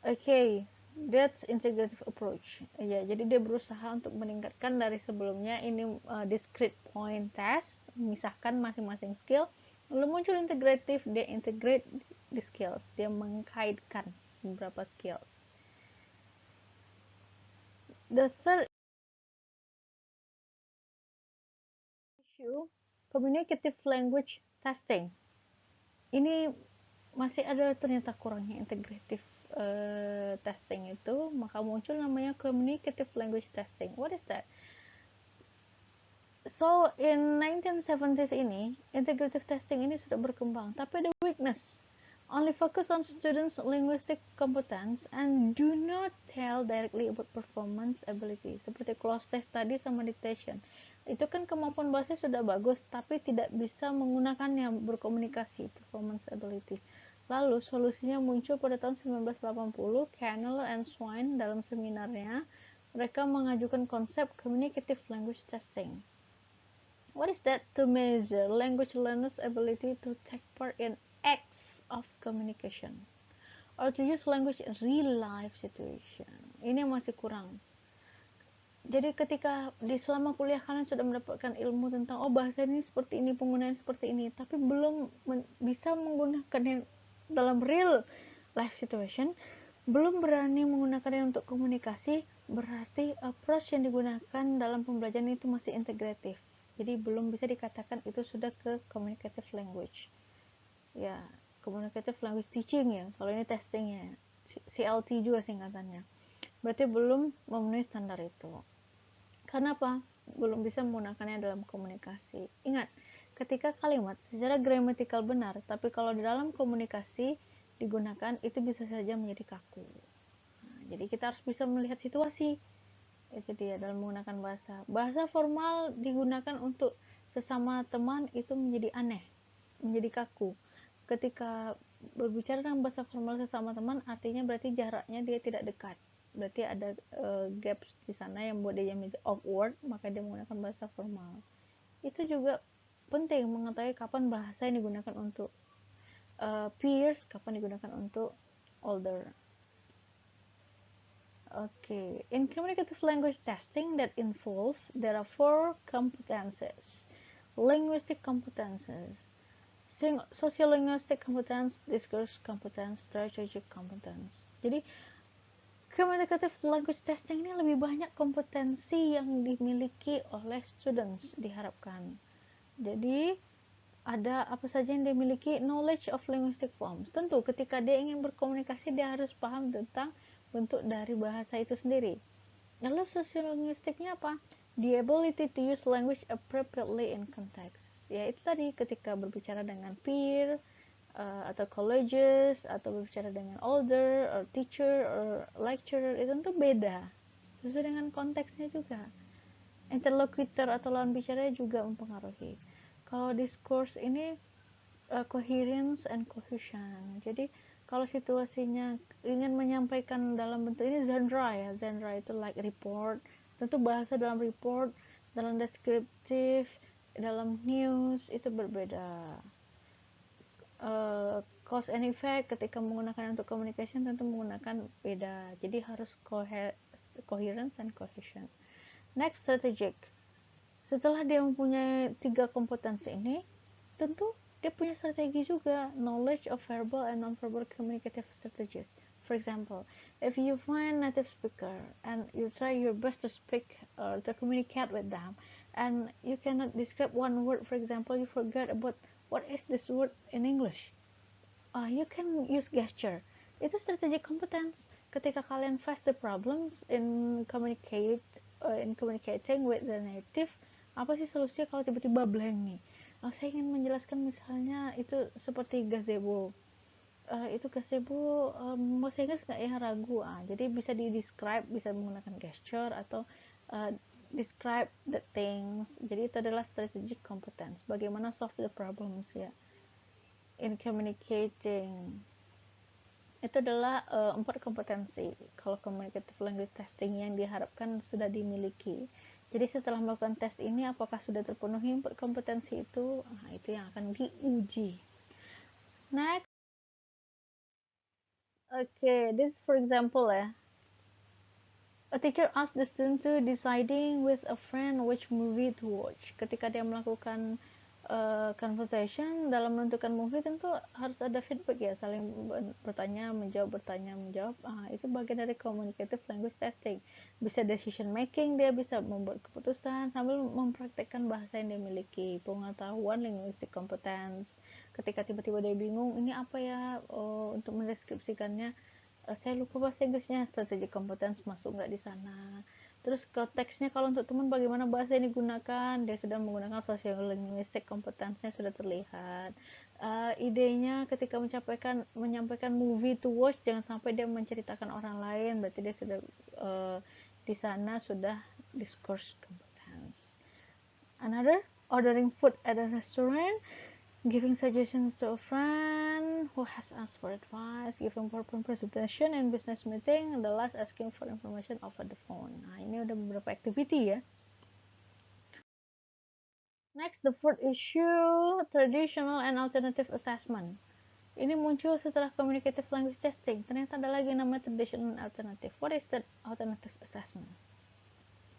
Okay, that's integrative approach. Ya, jadi dia berusaha untuk meningkatkan dari sebelumnya ini discrete point test, memisahkan masing-masing skill. Lalu muncul integratif, dia integrate the skills, dia mengkaitkan beberapa skill. The third issue, communicative language testing. Ini masih ada ternyata kurangnya integratif testing itu, maka muncul namanya communicative language testing. What is that? So in 1970s ini integrative testing ini sudah berkembang, tapi ada weakness. Only focus on students' linguistic competence and do not tell directly about performance ability. Seperti close test tadi sama dictation. Itu kan kemampuan bahasa sudah bagus, tapi tidak bisa menggunakannya berkomunikasi, performance ability. Lalu solusinya muncul pada tahun 1980, Cannell and Swine dalam seminarnya, mereka mengajukan konsep communicative language testing. What is that? To measure language learners' ability to take part in acts of communication or to use language in real life situation. Ini masih kurang. Jadi ketika di selama kuliah kalian sudah mendapatkan ilmu tentang bahasa ini seperti ini, penggunaan seperti ini, tapi belum bisa menggunakan dalam real life situation belum berani menggunakannya untuk komunikasi, berarti approach yang digunakan dalam pembelajaran itu masih integratif. Jadi belum bisa dikatakan itu sudah ke communicative language. Ya, communicative language teaching ya. Kalau ini testingnya, CLT juga singkatannya. Berarti belum memenuhi standar itu. Kenapa? Belum bisa menggunakannya dalam komunikasi. Ingat, ketika kalimat secara gramatikal benar, tapi kalau di dalam komunikasi digunakan, itu bisa saja menjadi kaku. Nah, jadi kita harus bisa melihat situasi. Itu dia dalam menggunakan bahasa. Bahasa formal digunakan untuk sesama teman itu menjadi aneh, menjadi kaku. Ketika berbicara dengan bahasa formal sesama teman, artinya berarti jaraknya dia tidak dekat. Berarti ada gaps di sana yang membuat dia menjadi awkward, maka dia menggunakan bahasa formal. Itu juga penting mengetahui kapan bahasa yang digunakan untuk peers, kapan digunakan untuk older. Okay, in communicative language testing that involves, there are 4 competences. Linguistic competences, sociolinguistic competence, discourse competence, strategic competence. Jadi, communicative language testing ini lebih banyak kompetensi yang dimiliki oleh students diharapkan. Jadi, ada apa saja yang dia miliki? Knowledge of linguistic forms. Tentu ketika dia ingin berkomunikasi dia harus paham tentang bentuk dari bahasa itu sendiri. Lalu sosiolinguistiknya apa? The ability to use language appropriately in context. Ya itu tadi ketika berbicara dengan peer atau colleges atau berbicara dengan older or teacher or lecturer itu tentu beda sesuai dengan konteksnya juga. Interlocutor atau lawan bicara juga mempengaruhi. Kalau discourse ini coherence and cohesion. Jadi kalau situasinya ingin menyampaikan dalam bentuk ini genre ya, genre itu like report, tentu bahasa dalam report, dalam deskriptif, dalam news itu berbeda. Cause and effect ketika menggunakan untuk communication tentu menggunakan beda. Jadi harus coherence and cohesion. Next, strategic. Setelah dia mempunyai 3 kompetensi ini, tentu dia punya strategi juga, knowledge of verbal and non-verbal communicative strategies. For example, if you find native speaker and you try your best to speak or to communicate with them, and you cannot describe one word, for example, you forget about what is this word in English. You can use gesture. Itu strategic competence. Ketika kalian face the problems in communicating with the native, apa sih solusinya kalau tiba-tiba blank nih? Saya ingin menjelaskan misalnya itu seperti gazebo. Itu gazebo bahasa Inggris nggak ya, ragu. Jadi bisa di-describe, bisa menggunakan gesture atau describe the things. Jadi itu adalah strategic competence. Bagaimana solve the problems ya in communicating. Itu adalah 4 kompetensi kalau communicative language testing yang diharapkan sudah dimiliki. Jadi setelah melakukan tes ini apakah sudah terpenuhi 4 kompetensi itu? Itu yang akan diuji. Next. Okay, this for example ya. A teacher asks the student to deciding with a friend which movie to watch. Ketika dia melakukan conversation dalam menentukan movie tentu harus ada feedback ya, saling bertanya menjawab. Itu bagian dari communicative language testing. Bisa decision making, dia bisa membuat keputusan sambil mempraktekkan bahasa yang dia miliki. Pengetahuan linguistic competence, ketika tiba-tiba dia bingung ini apa ya, untuk mendeskripsikannya saya lupa bahasa Inggrisnya, strategi competence masuk nggak di sana. Terus konteksnya kalau untuk teman bagaimana bahasa yang digunakan, dia sudah menggunakan sociolinguistic competence-nya sudah terlihat. Idenya ketika menyampaikan movie to watch, jangan sampai dia menceritakan orang lain, berarti dia sudah di sana sudah discourse competence. Another, ordering food at a restaurant, giving suggestions to a friend who has asked for advice, giving PowerPoint presentation in business meeting, and the last asking for information over the phone. Ini udah beberapa activity ya. Next, the fourth issue, traditional and alternative assessment. Ini muncul setelah communicative language testing. Ternyata ada lagi namanya traditional and alternative. What is that alternative assessment?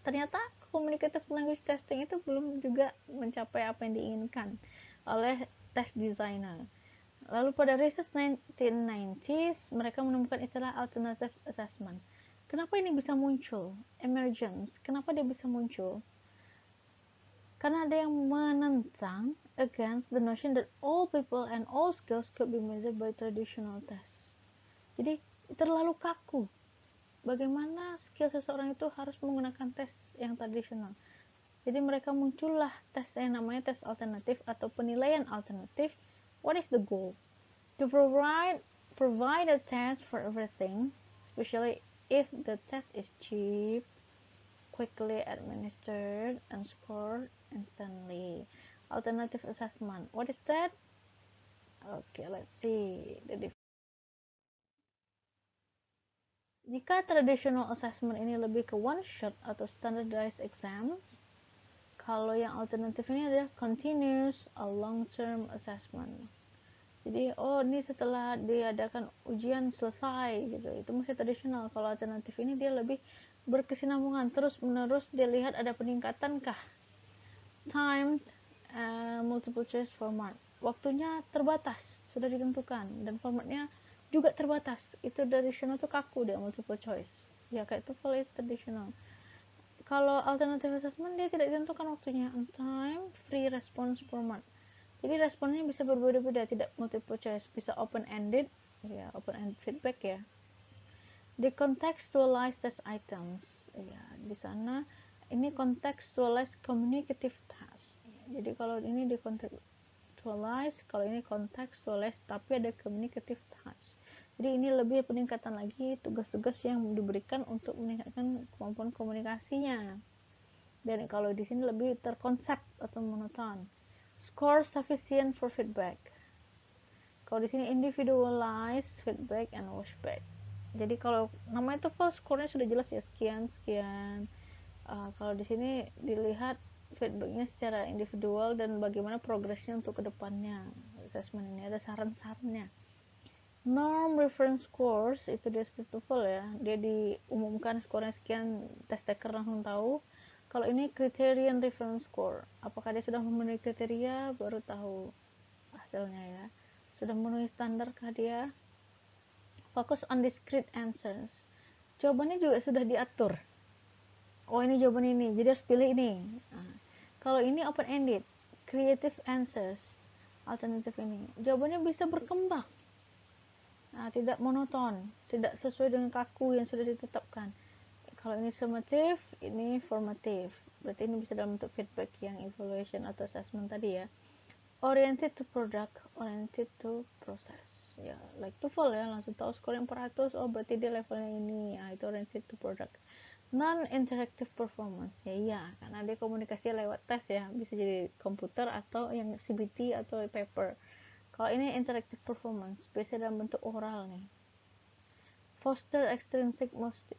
Ternyata communicative language testing itu belum juga mencapai apa yang diinginkan oleh test designer. Lalu pada riset 1990s, mereka menemukan istilah alternative assessment. Kenapa ini bisa muncul? Emergence. Kenapa dia bisa muncul? Karena ada yang menentang against the notion that all people and all skills could be measured by traditional tests. Jadi terlalu kaku. Bagaimana skill seseorang itu harus menggunakan tes yang tradisional. Jadi mereka muncullah tes yang namanya tes alternatif atau penilaian alternatif. What is the goal? To provide a test for everything, especially if the test is cheap, quickly administered, and scored instantly. Alternative assessment. What is that? Okay, let's see. Jika traditional assessment ini lebih ke one shot atau standardized exam, kalau yang alternatif ini adalah continuous or long term assessment. Jadi ini setelah diadakan ujian selesai gitu, itu masih tradisional. Kalau alternatif ini dia lebih berkesinambungan, terus menerus dia lihat ada peningkatan kah. Timed multiple choice format, waktunya terbatas, sudah ditentukan, dan formatnya juga terbatas. Itu tradisional tuh kaku dia multiple choice ya, kayak TOEFL itu tradisional. Kalau alternative assessment dia tidak ditentukan waktunya, on time free response format. Jadi responnya bisa berbeda-beda, tidak multiple choice, bisa open ended ya, open ended feedback ya. Di contextualize test items ya, di sana ini contextualize communicative task. Jadi kalau ini di contextualize, kalau ini contextualize tapi ada communicative task. Jadi ini lebih peningkatan lagi tugas-tugas yang diberikan untuk meningkatkan kemampuan komunikasinya. Dan kalau di sini lebih terkonsep atau monoton. Score sufficient for feedback. Kalau di sini individualized feedback and washback. Jadi kalau namanya itu kalau skornya sudah jelas ya, sekian sekian. Kalau di sini dilihat feedbacknya secara individual dan bagaimana progresnya untuk kedepannya. Assessment ini ada saran-sarannya. Norm reference scores itu dia seperti TOEFL ya, dia diumumkan skornya sekian, test taker langsung tahu. Kalau ini criterion reference score, apakah dia sudah memenuhi kriteria, baru tahu hasilnya ya. Sudah memenuhi standar kah dia. Fokus on discrete answers, jawabannya juga sudah diatur. Ini jawaban ini, jadi harus pilih ini. Kalau ini open ended, creative answers, alternatif ini jawabannya bisa berkembang. Tidak monoton, tidak sesuai dengan kaku yang sudah ditetapkan. Kalau ini summative, ini formative. Berarti ini bisa dalam bentuk feedback yang evaluation atau assessment tadi ya. Oriented to product, oriented to process. Ya, like TOEFL ya, langsung tahu skor yang 400, berarti dia levelnya ini. Itu oriented to product. Non-interactive performance, ya karena dia komunikasi lewat tes ya, bisa jadi komputer atau yang CBT atau paper. Kalau ini interactive performance, biasanya dalam bentuk oral nih. Foster extrinsic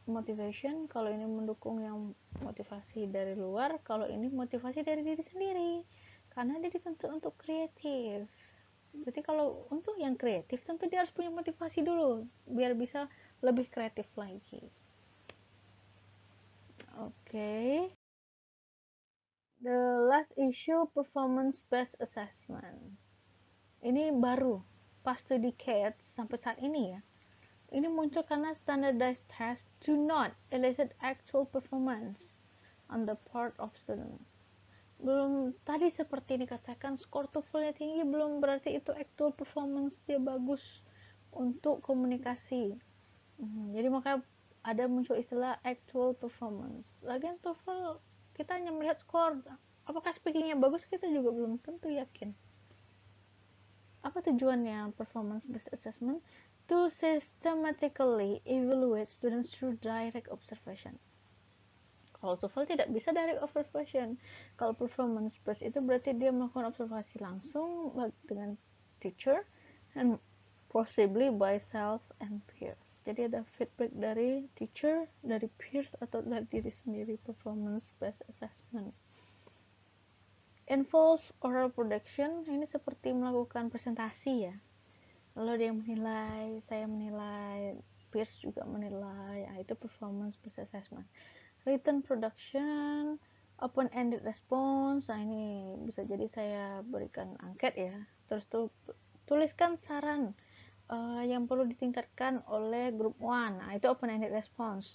motivation, kalau ini mendukung yang motivasi dari luar, kalau ini motivasi dari diri sendiri, karena dia dituntut untuk kreatif. Berarti kalau untuk yang kreatif, tentu dia harus punya motivasi dulu, biar bisa lebih kreatif lagi. Okay. The last issue, performance-based assessment. Ini baru, past 2 decades sampai saat ini ya. Ini muncul karena standardized tests do not elicit actual performance on the part of student. Belum tadi seperti dikatakan skor TOEFL-nya tinggi belum berarti itu actual performance dia bagus untuk komunikasi. Jadi makanya ada muncul istilah actual performance. Lagian TOEFL kita hanya melihat skor, apakah speakingnya bagus kita juga belum tentu yakin. Apa tujuannya performance based assessment? To systematically evaluate students through direct observation. Kalau TOEFL tidak bisa direct observation. Kalau performance based itu berarti dia melakukan observasi langsung dengan teacher and possibly by self and peers. Jadi ada feedback dari teacher, dari peers, atau dari diri sendiri. Performance based assessment involves oral production. Ini seperti melakukan presentasi ya, lalu ada yang menilai, saya menilai, peers juga menilai. Itu performance based assessment. Written production, open ended response. Ini bisa jadi saya berikan angket ya, terus tuh Tuliskan saran yang perlu ditingkatkan oleh group 1. Nah, itu open-ended response.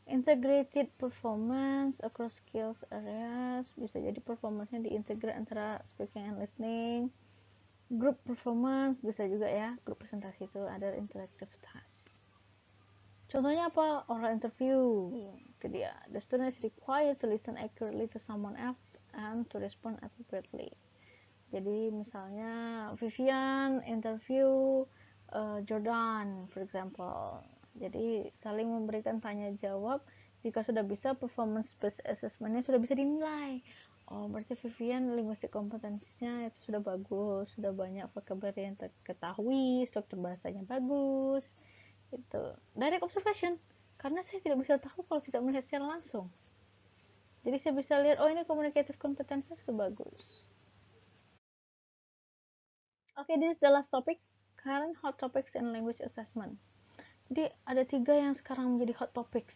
Integrated performance across skills areas, bisa jadi performance-nya diintegrate antara speaking and listening. Group performance bisa juga ya, grup presentasi itu ada interactive task. Contohnya apa? Oral interview. Itu dia. The student is required to listen accurately to someone else and to respond appropriately. Jadi misalnya Vivian interview Jordan, for example. Jadi saling memberikan tanya jawab. Jika sudah bisa, performance based assessment-nya sudah bisa dinilai. Oh, berarti Vivian linguistik kompetensinya itu sudah bagus, sudah banyak vocabulary yang terketahui, struktur bahasanya bagus. Itu direct observation, karena saya tidak bisa tahu kalau tidak melihat secara langsung. Jadi saya bisa lihat, oh ini communicative kompetensinya sudah bagus. Okay, this is the last topic, current hot topics in language assessment. Jadi ada 3 yang sekarang menjadi hot topics.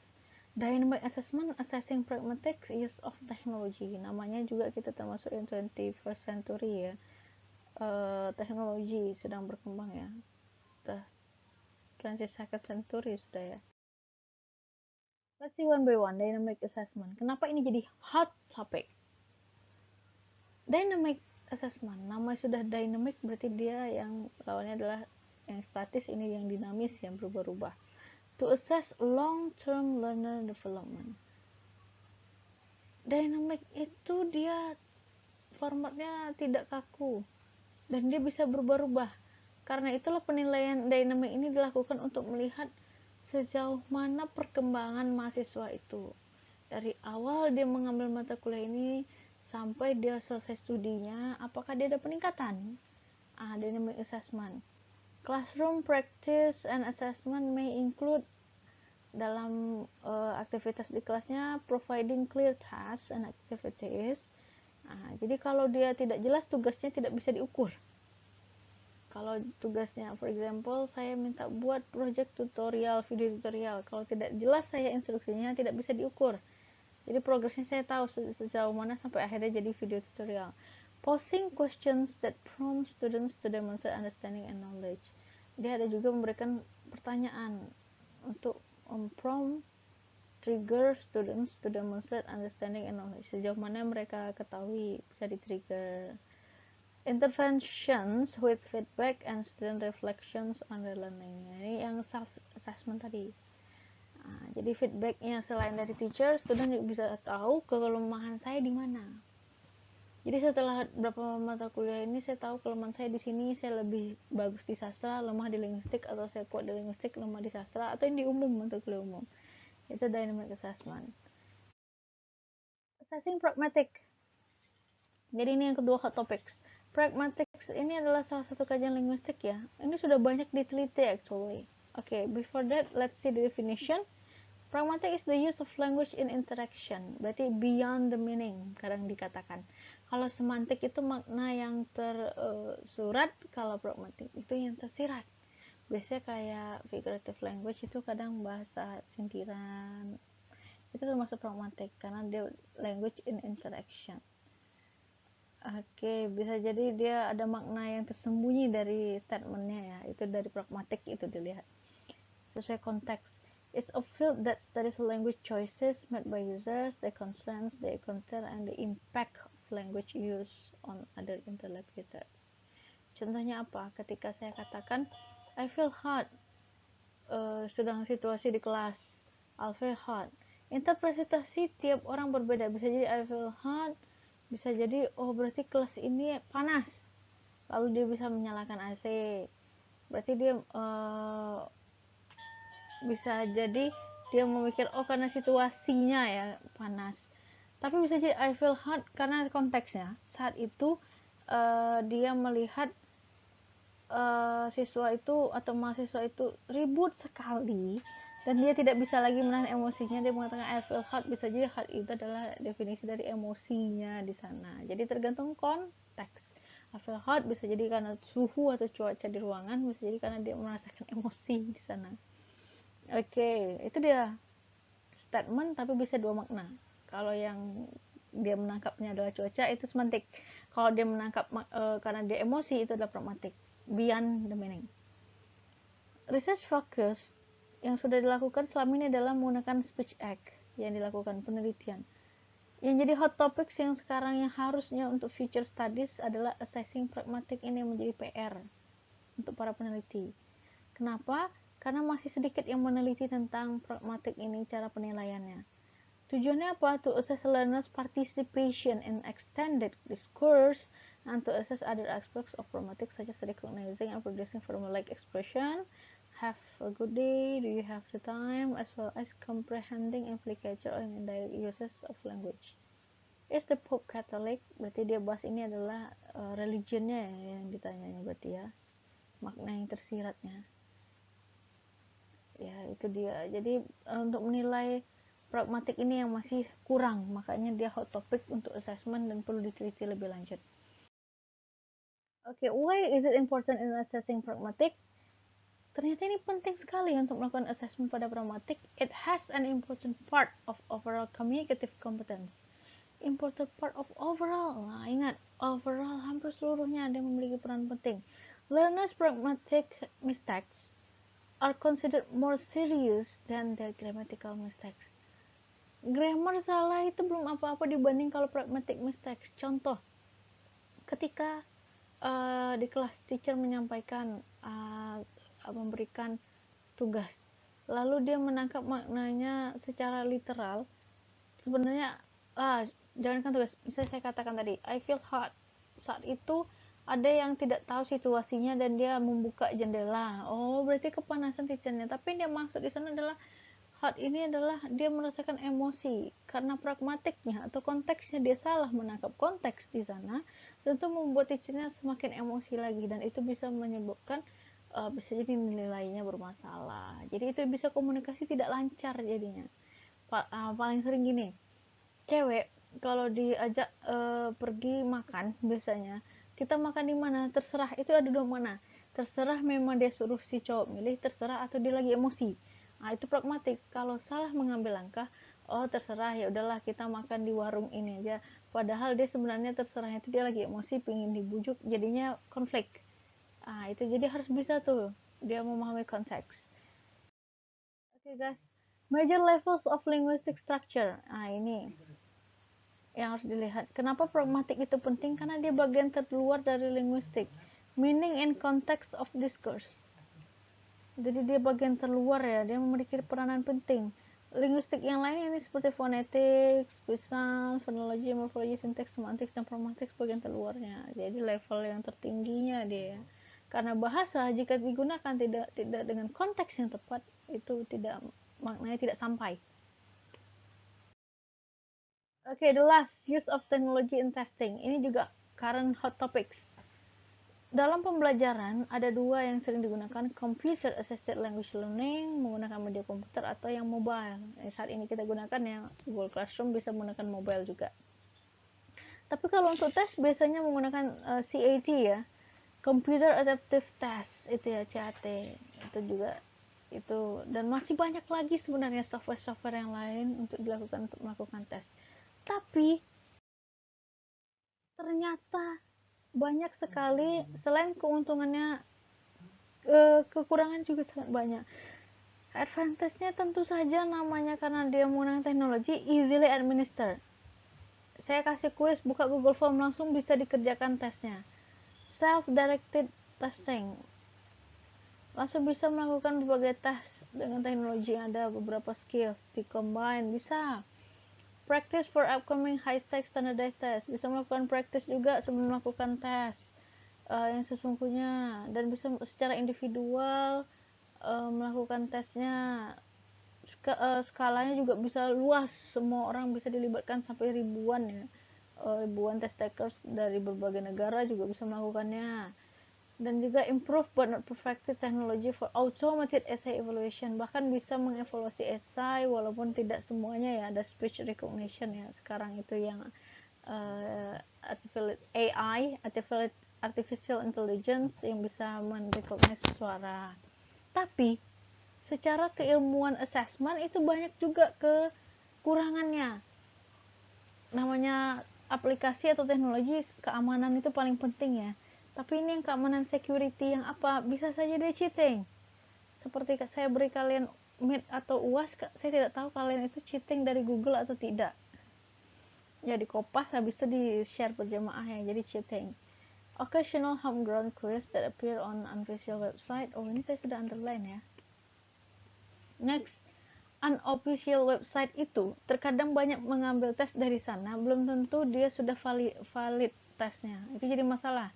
Dynamic assessment, assessing pragmatic use of technology. Namanya juga kita termasuk in 21st century ya. Teknologi sedang berkembang ya. 22nd century sudah ya. Let's see one by one, dynamic assessment. Kenapa ini jadi hot topic? Dynamic assessment, nama sudah dynamic berarti dia yang lawannya adalah yang statis, ini yang dinamis, yang berubah-ubah. To assess long-term learner development. Dynamic itu dia formatnya tidak kaku dan dia bisa berubah-ubah. Karena itulah penilaian dynamic ini dilakukan untuk melihat sejauh mana perkembangan mahasiswa itu. Dari awal dia mengambil mata kuliah ini sampai dia selesai studinya, apakah dia ada peningkatan? Dynamic assessment. Classroom practice and assessment may include dalam aktivitas di kelasnya providing clear tasks and activities. Jadi kalau dia tidak jelas, tugasnya tidak bisa diukur. Kalau tugasnya, for example, saya minta buat project tutorial, video tutorial. Kalau tidak jelas saya instruksinya, tidak bisa diukur. Jadi progresnya saya tahu sejauh mana sampai akhirnya jadi video tutorial. Posing questions that prompt students to demonstrate understanding and knowledge. Dia ada juga memberikan pertanyaan untuk prompt trigger students to demonstrate understanding and knowledge. Sejauh mana mereka ketahui bisa di-trigger. Interventions with feedback and student reflections on their learning. Ini yang self assessment tadi. Jadi feedbacknya selain dari teacher, student juga bisa tahu kelemahan saya di mana. Jadi setelah beberapa mata kuliah ini saya tahu kelemahan saya di sini, saya lebih bagus di sastra, lemah di linguistik, atau saya kuat di linguistik, lemah di sastra, atau yang di umum, mata kuliah umum. Itu dynamic assessment. Assessing pragmatic. Jadi ini yang kedua hot topics. Pragmatics ini adalah salah satu kajian linguistik ya. Ini sudah banyak diteliti actually. Okay, before that let's see the definition. Pragmatic is the use of language in interaction. Berarti beyond the meaning, kadang dikatakan. Kalau semantik itu makna yang tersurat, kalau pragmatik itu yang tersirat. Biasanya kayak figurative language itu kadang bahasa sindiran. Itu termasuk pragmatik karena dia language in interaction. Oke, bisa jadi dia ada makna yang tersembunyi dari statementnya ya. Itu dari pragmatik itu dilihat. Sesuai konteks. It's a field that studies language choices made by users, the constraints they encounter, and the impact of language use on other interlocutors. Contohnya apa? Ketika saya katakan, I feel hot, sedang situasi di kelas, I feel hot. Interpretasi tiap orang berbeda. Bisa jadi I feel hot, bisa jadi oh berarti kelas ini panas, lalu dia bisa menyalakan AC. Berarti dia bisa jadi dia memikir oh karena situasinya ya panas. Tapi bisa jadi I feel hot karena konteksnya saat itu dia melihat siswa itu atau mahasiswa itu ribut sekali dan dia tidak bisa lagi menahan emosinya. Dia mengatakan I feel hot, bisa jadi hot itu adalah definisi dari emosinya di sana. Jadi tergantung konteks. I feel hot bisa jadi karena suhu atau cuaca di ruangan, bisa jadi karena dia merasakan emosi di sana. Oke, itu dia statement tapi bisa dua makna. Kalau yang dia menangkapnya adalah cuaca, itu semantik. Kalau dia menangkap karena dia emosi, itu adalah pragmatic, beyond the meaning. Research focus yang sudah dilakukan selama ini adalah menggunakan speech act yang dilakukan penelitian. Yang jadi hot topics yang sekarang yang harusnya untuk future studies adalah assessing pragmatic, ini yang menjadi PR untuk para peneliti. Kenapa? Karena masih sedikit yang meneliti tentang pragmatic ini, cara penilaiannya. Tujuannya apa? To assess learners' participation in extended discourse and to assess other aspects of pragmatic such as recognizing and producing formulaic expression, have a good day, do you have the time, as well as comprehending implication and indirect uses of language. Is the Pope Catholic? Berarti dia bahas ini adalah religionnya yang ditanyanya berarti ya, makna yang tersiratnya. Ya itu dia. Jadi untuk menilai pragmatik ini yang masih kurang, makanya dia hot topic untuk assessment dan perlu diteliti lebih lanjut. Oke, why is it important in assessing pragmatic? Ternyata ini penting sekali untuk melakukan assessment pada pragmatik. It has an important part of overall communicative competence. Important part of overall. Nah, ingat, overall hampir seluruhnya ada yang memiliki peran penting. Learners' pragmatic mistakes are considered more serious than their grammatical mistakes. Grammar salah itu belum apa-apa dibanding kalau pragmatic mistakes. Contoh, ketika di kelas teacher menyampaikan memberikan tugas, lalu dia menangkap maknanya secara literal, sebenarnya jangankan tugas, misalnya saya katakan tadi I feel hot, saat itu ada yang tidak tahu situasinya dan dia membuka jendela, oh berarti kepanasan teachernya, tapi yang dia maksud di sana adalah hot ini adalah dia merasakan emosi karena pragmatiknya atau konteksnya dia salah menangkap konteks di sana, tentu membuat teachernya semakin emosi lagi dan itu bisa menyebabkan bisa jadi nilainya bermasalah. Jadi itu bisa komunikasi tidak lancar jadinya. Paling sering gini, cewek kalau diajak pergi makan biasanya kita makan di mana terserah, itu ada dua mana, terserah memang dia suruh si cowok milih, terserah atau dia lagi emosi. Nah itu pragmatik. Kalau salah mengambil langkah, oh terserah, ya udahlah kita makan di warung ini aja, padahal dia sebenarnya terserahnya itu dia lagi emosi pingin dibujuk, jadinya konflik. Itu jadi harus bisa tuh dia memahami konteks. Oke guys, major levels of linguistic structure. Ini yang harus dilihat. Kenapa pragmatik itu penting? Karena dia bagian terluar dari linguistik. Meaning and context of discourse. Jadi dia bagian terluar ya, dia memiliki peranan penting. Linguistik yang lain ini seperti fonetik, spesial, fonologi, morfologi, sinteks, semantik, dan pragmatik bagian terluarnya. Jadi level yang tertingginya dia. Karena bahasa jika digunakan tidak dengan konteks yang tepat, itu tidak, maknanya tidak sampai. Okay, the last, use of technology in testing. Ini juga current hot topics. Dalam pembelajaran, ada dua yang sering digunakan, computer assisted language learning, menggunakan media komputer, atau yang mobile. Saat ini kita gunakan yang Google Classroom, bisa menggunakan mobile juga. Tapi kalau untuk tes, biasanya menggunakan CAT ya, Computer Adaptive Test, itu ya, CAT. Itu juga, itu. Dan masih banyak lagi sebenarnya software-software yang lain untuk dilakukan untuk melakukan tes. Tapi, ternyata banyak sekali, selain keuntungannya, kekurangan juga sangat banyak. Advantage-nya tentu saja namanya karena dia menggunakan teknologi, easily administered. Saya kasih kuis, buka Google Form, langsung bisa dikerjakan tesnya. Self-directed testing, langsung bisa melakukan berbagai tes dengan teknologi yang ada, beberapa skills di-combine, bisa. Practice for upcoming high-stakes standardized test, bisa melakukan practice juga sebelum melakukan tes yang sesungguhnya, dan bisa secara individual melakukan tesnya. Skalanya juga bisa luas, semua orang bisa dilibatkan sampai ribuan ya, ribuan test takers dari berbagai negara juga bisa melakukannya. Dan juga improve but not perfected technology for automated essay evaluation, bahkan bisa mengevaluasi esai walaupun tidak semuanya ya, ada speech recognition ya sekarang itu yang AI, artificial intelligence, yang bisa merecognize suara. Tapi secara keilmuan assessment itu banyak juga kekurangannya. Namanya aplikasi atau teknologi keamanan itu paling penting ya. Tapi ini yang keamanan security yang apa? Bisa saja dia cheating. Seperti saya beri kalian Meet atau UAS, saya tidak tahu kalian itu cheating dari Google atau tidak. Ya dikopas habis itu di-share berjamaah ya, jadi cheating. Occasional homegrown quiz that appear on unofficial website. Oh, ini saya sudah underline ya. Next, unofficial website itu terkadang banyak mengambil tes dari sana, belum tentu dia sudah valid tesnya. Itu jadi masalah.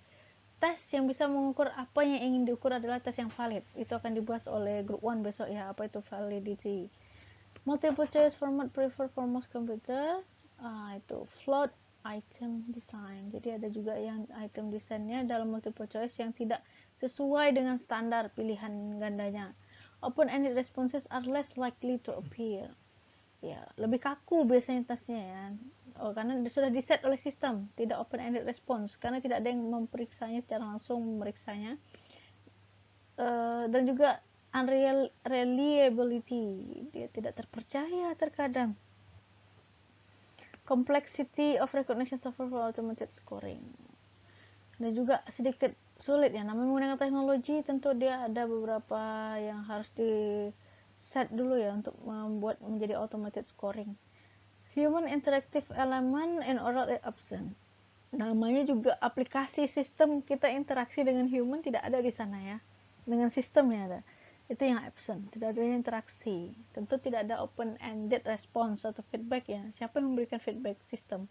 Tes yang bisa mengukur apa yang ingin diukur adalah tes yang valid. Itu akan dibahas oleh Group 1 besok ya, apa itu validity. Multiple choice format prefer for most computer. Itu float item design. Jadi ada juga yang item desainnya dalam multiple choice yang tidak sesuai dengan standar pilihan gandanya. Open-ended responses are less likely to appear. Ya, lebih kaku biasanya tesnya ya. Oh, karena sudah diset oleh sistem, tidak open-ended response, karena tidak ada yang memeriksanya secara langsung, memeriksanya. Dan juga unreliability, dia tidak terpercaya terkadang. Complexity of recognition software for automated scoring. Dan juga sedikit sulit ya, namanya menggunakan teknologi tentu dia ada beberapa yang harus di set dulu ya untuk membuat menjadi automated scoring. Human interactive element and oral absent. Namanya juga aplikasi sistem kita interaksi dengan human tidak ada di sana ya. Dengan sistemnya ada. Itu yang absent, tidak ada interaksi. Tentu tidak ada open-ended response atau feedback ya. Siapa yang memberikan feedback sistem?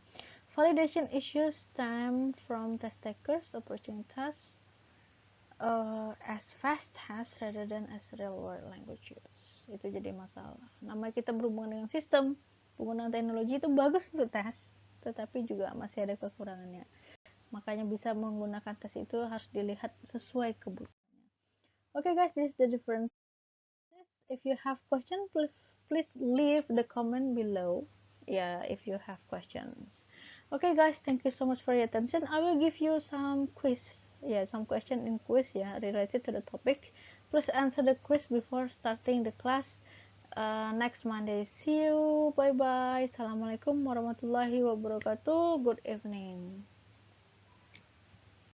Validation issues stem from test takers approaching tasks as fast as rather than as real world languages. Itu jadi masalah. Namanya kita berhubungan dengan sistem, penggunaan teknologi itu bagus untuk tes, tetapi juga masih ada kekurangannya. Makanya bisa menggunakan tes itu harus dilihat sesuai kebutuhan. Okay guys, this is the difference. If you have questions, please leave the comment below. Yeah, if you have questions. Okay guys, thank you so much for your attention. I will give you some quiz. Yeah, some question in quiz yeah, related to the topic. Please answer the quiz before starting the class next Monday. See you. Bye bye. Assalamualaikum warahmatullahi wabarakatuh. Good evening.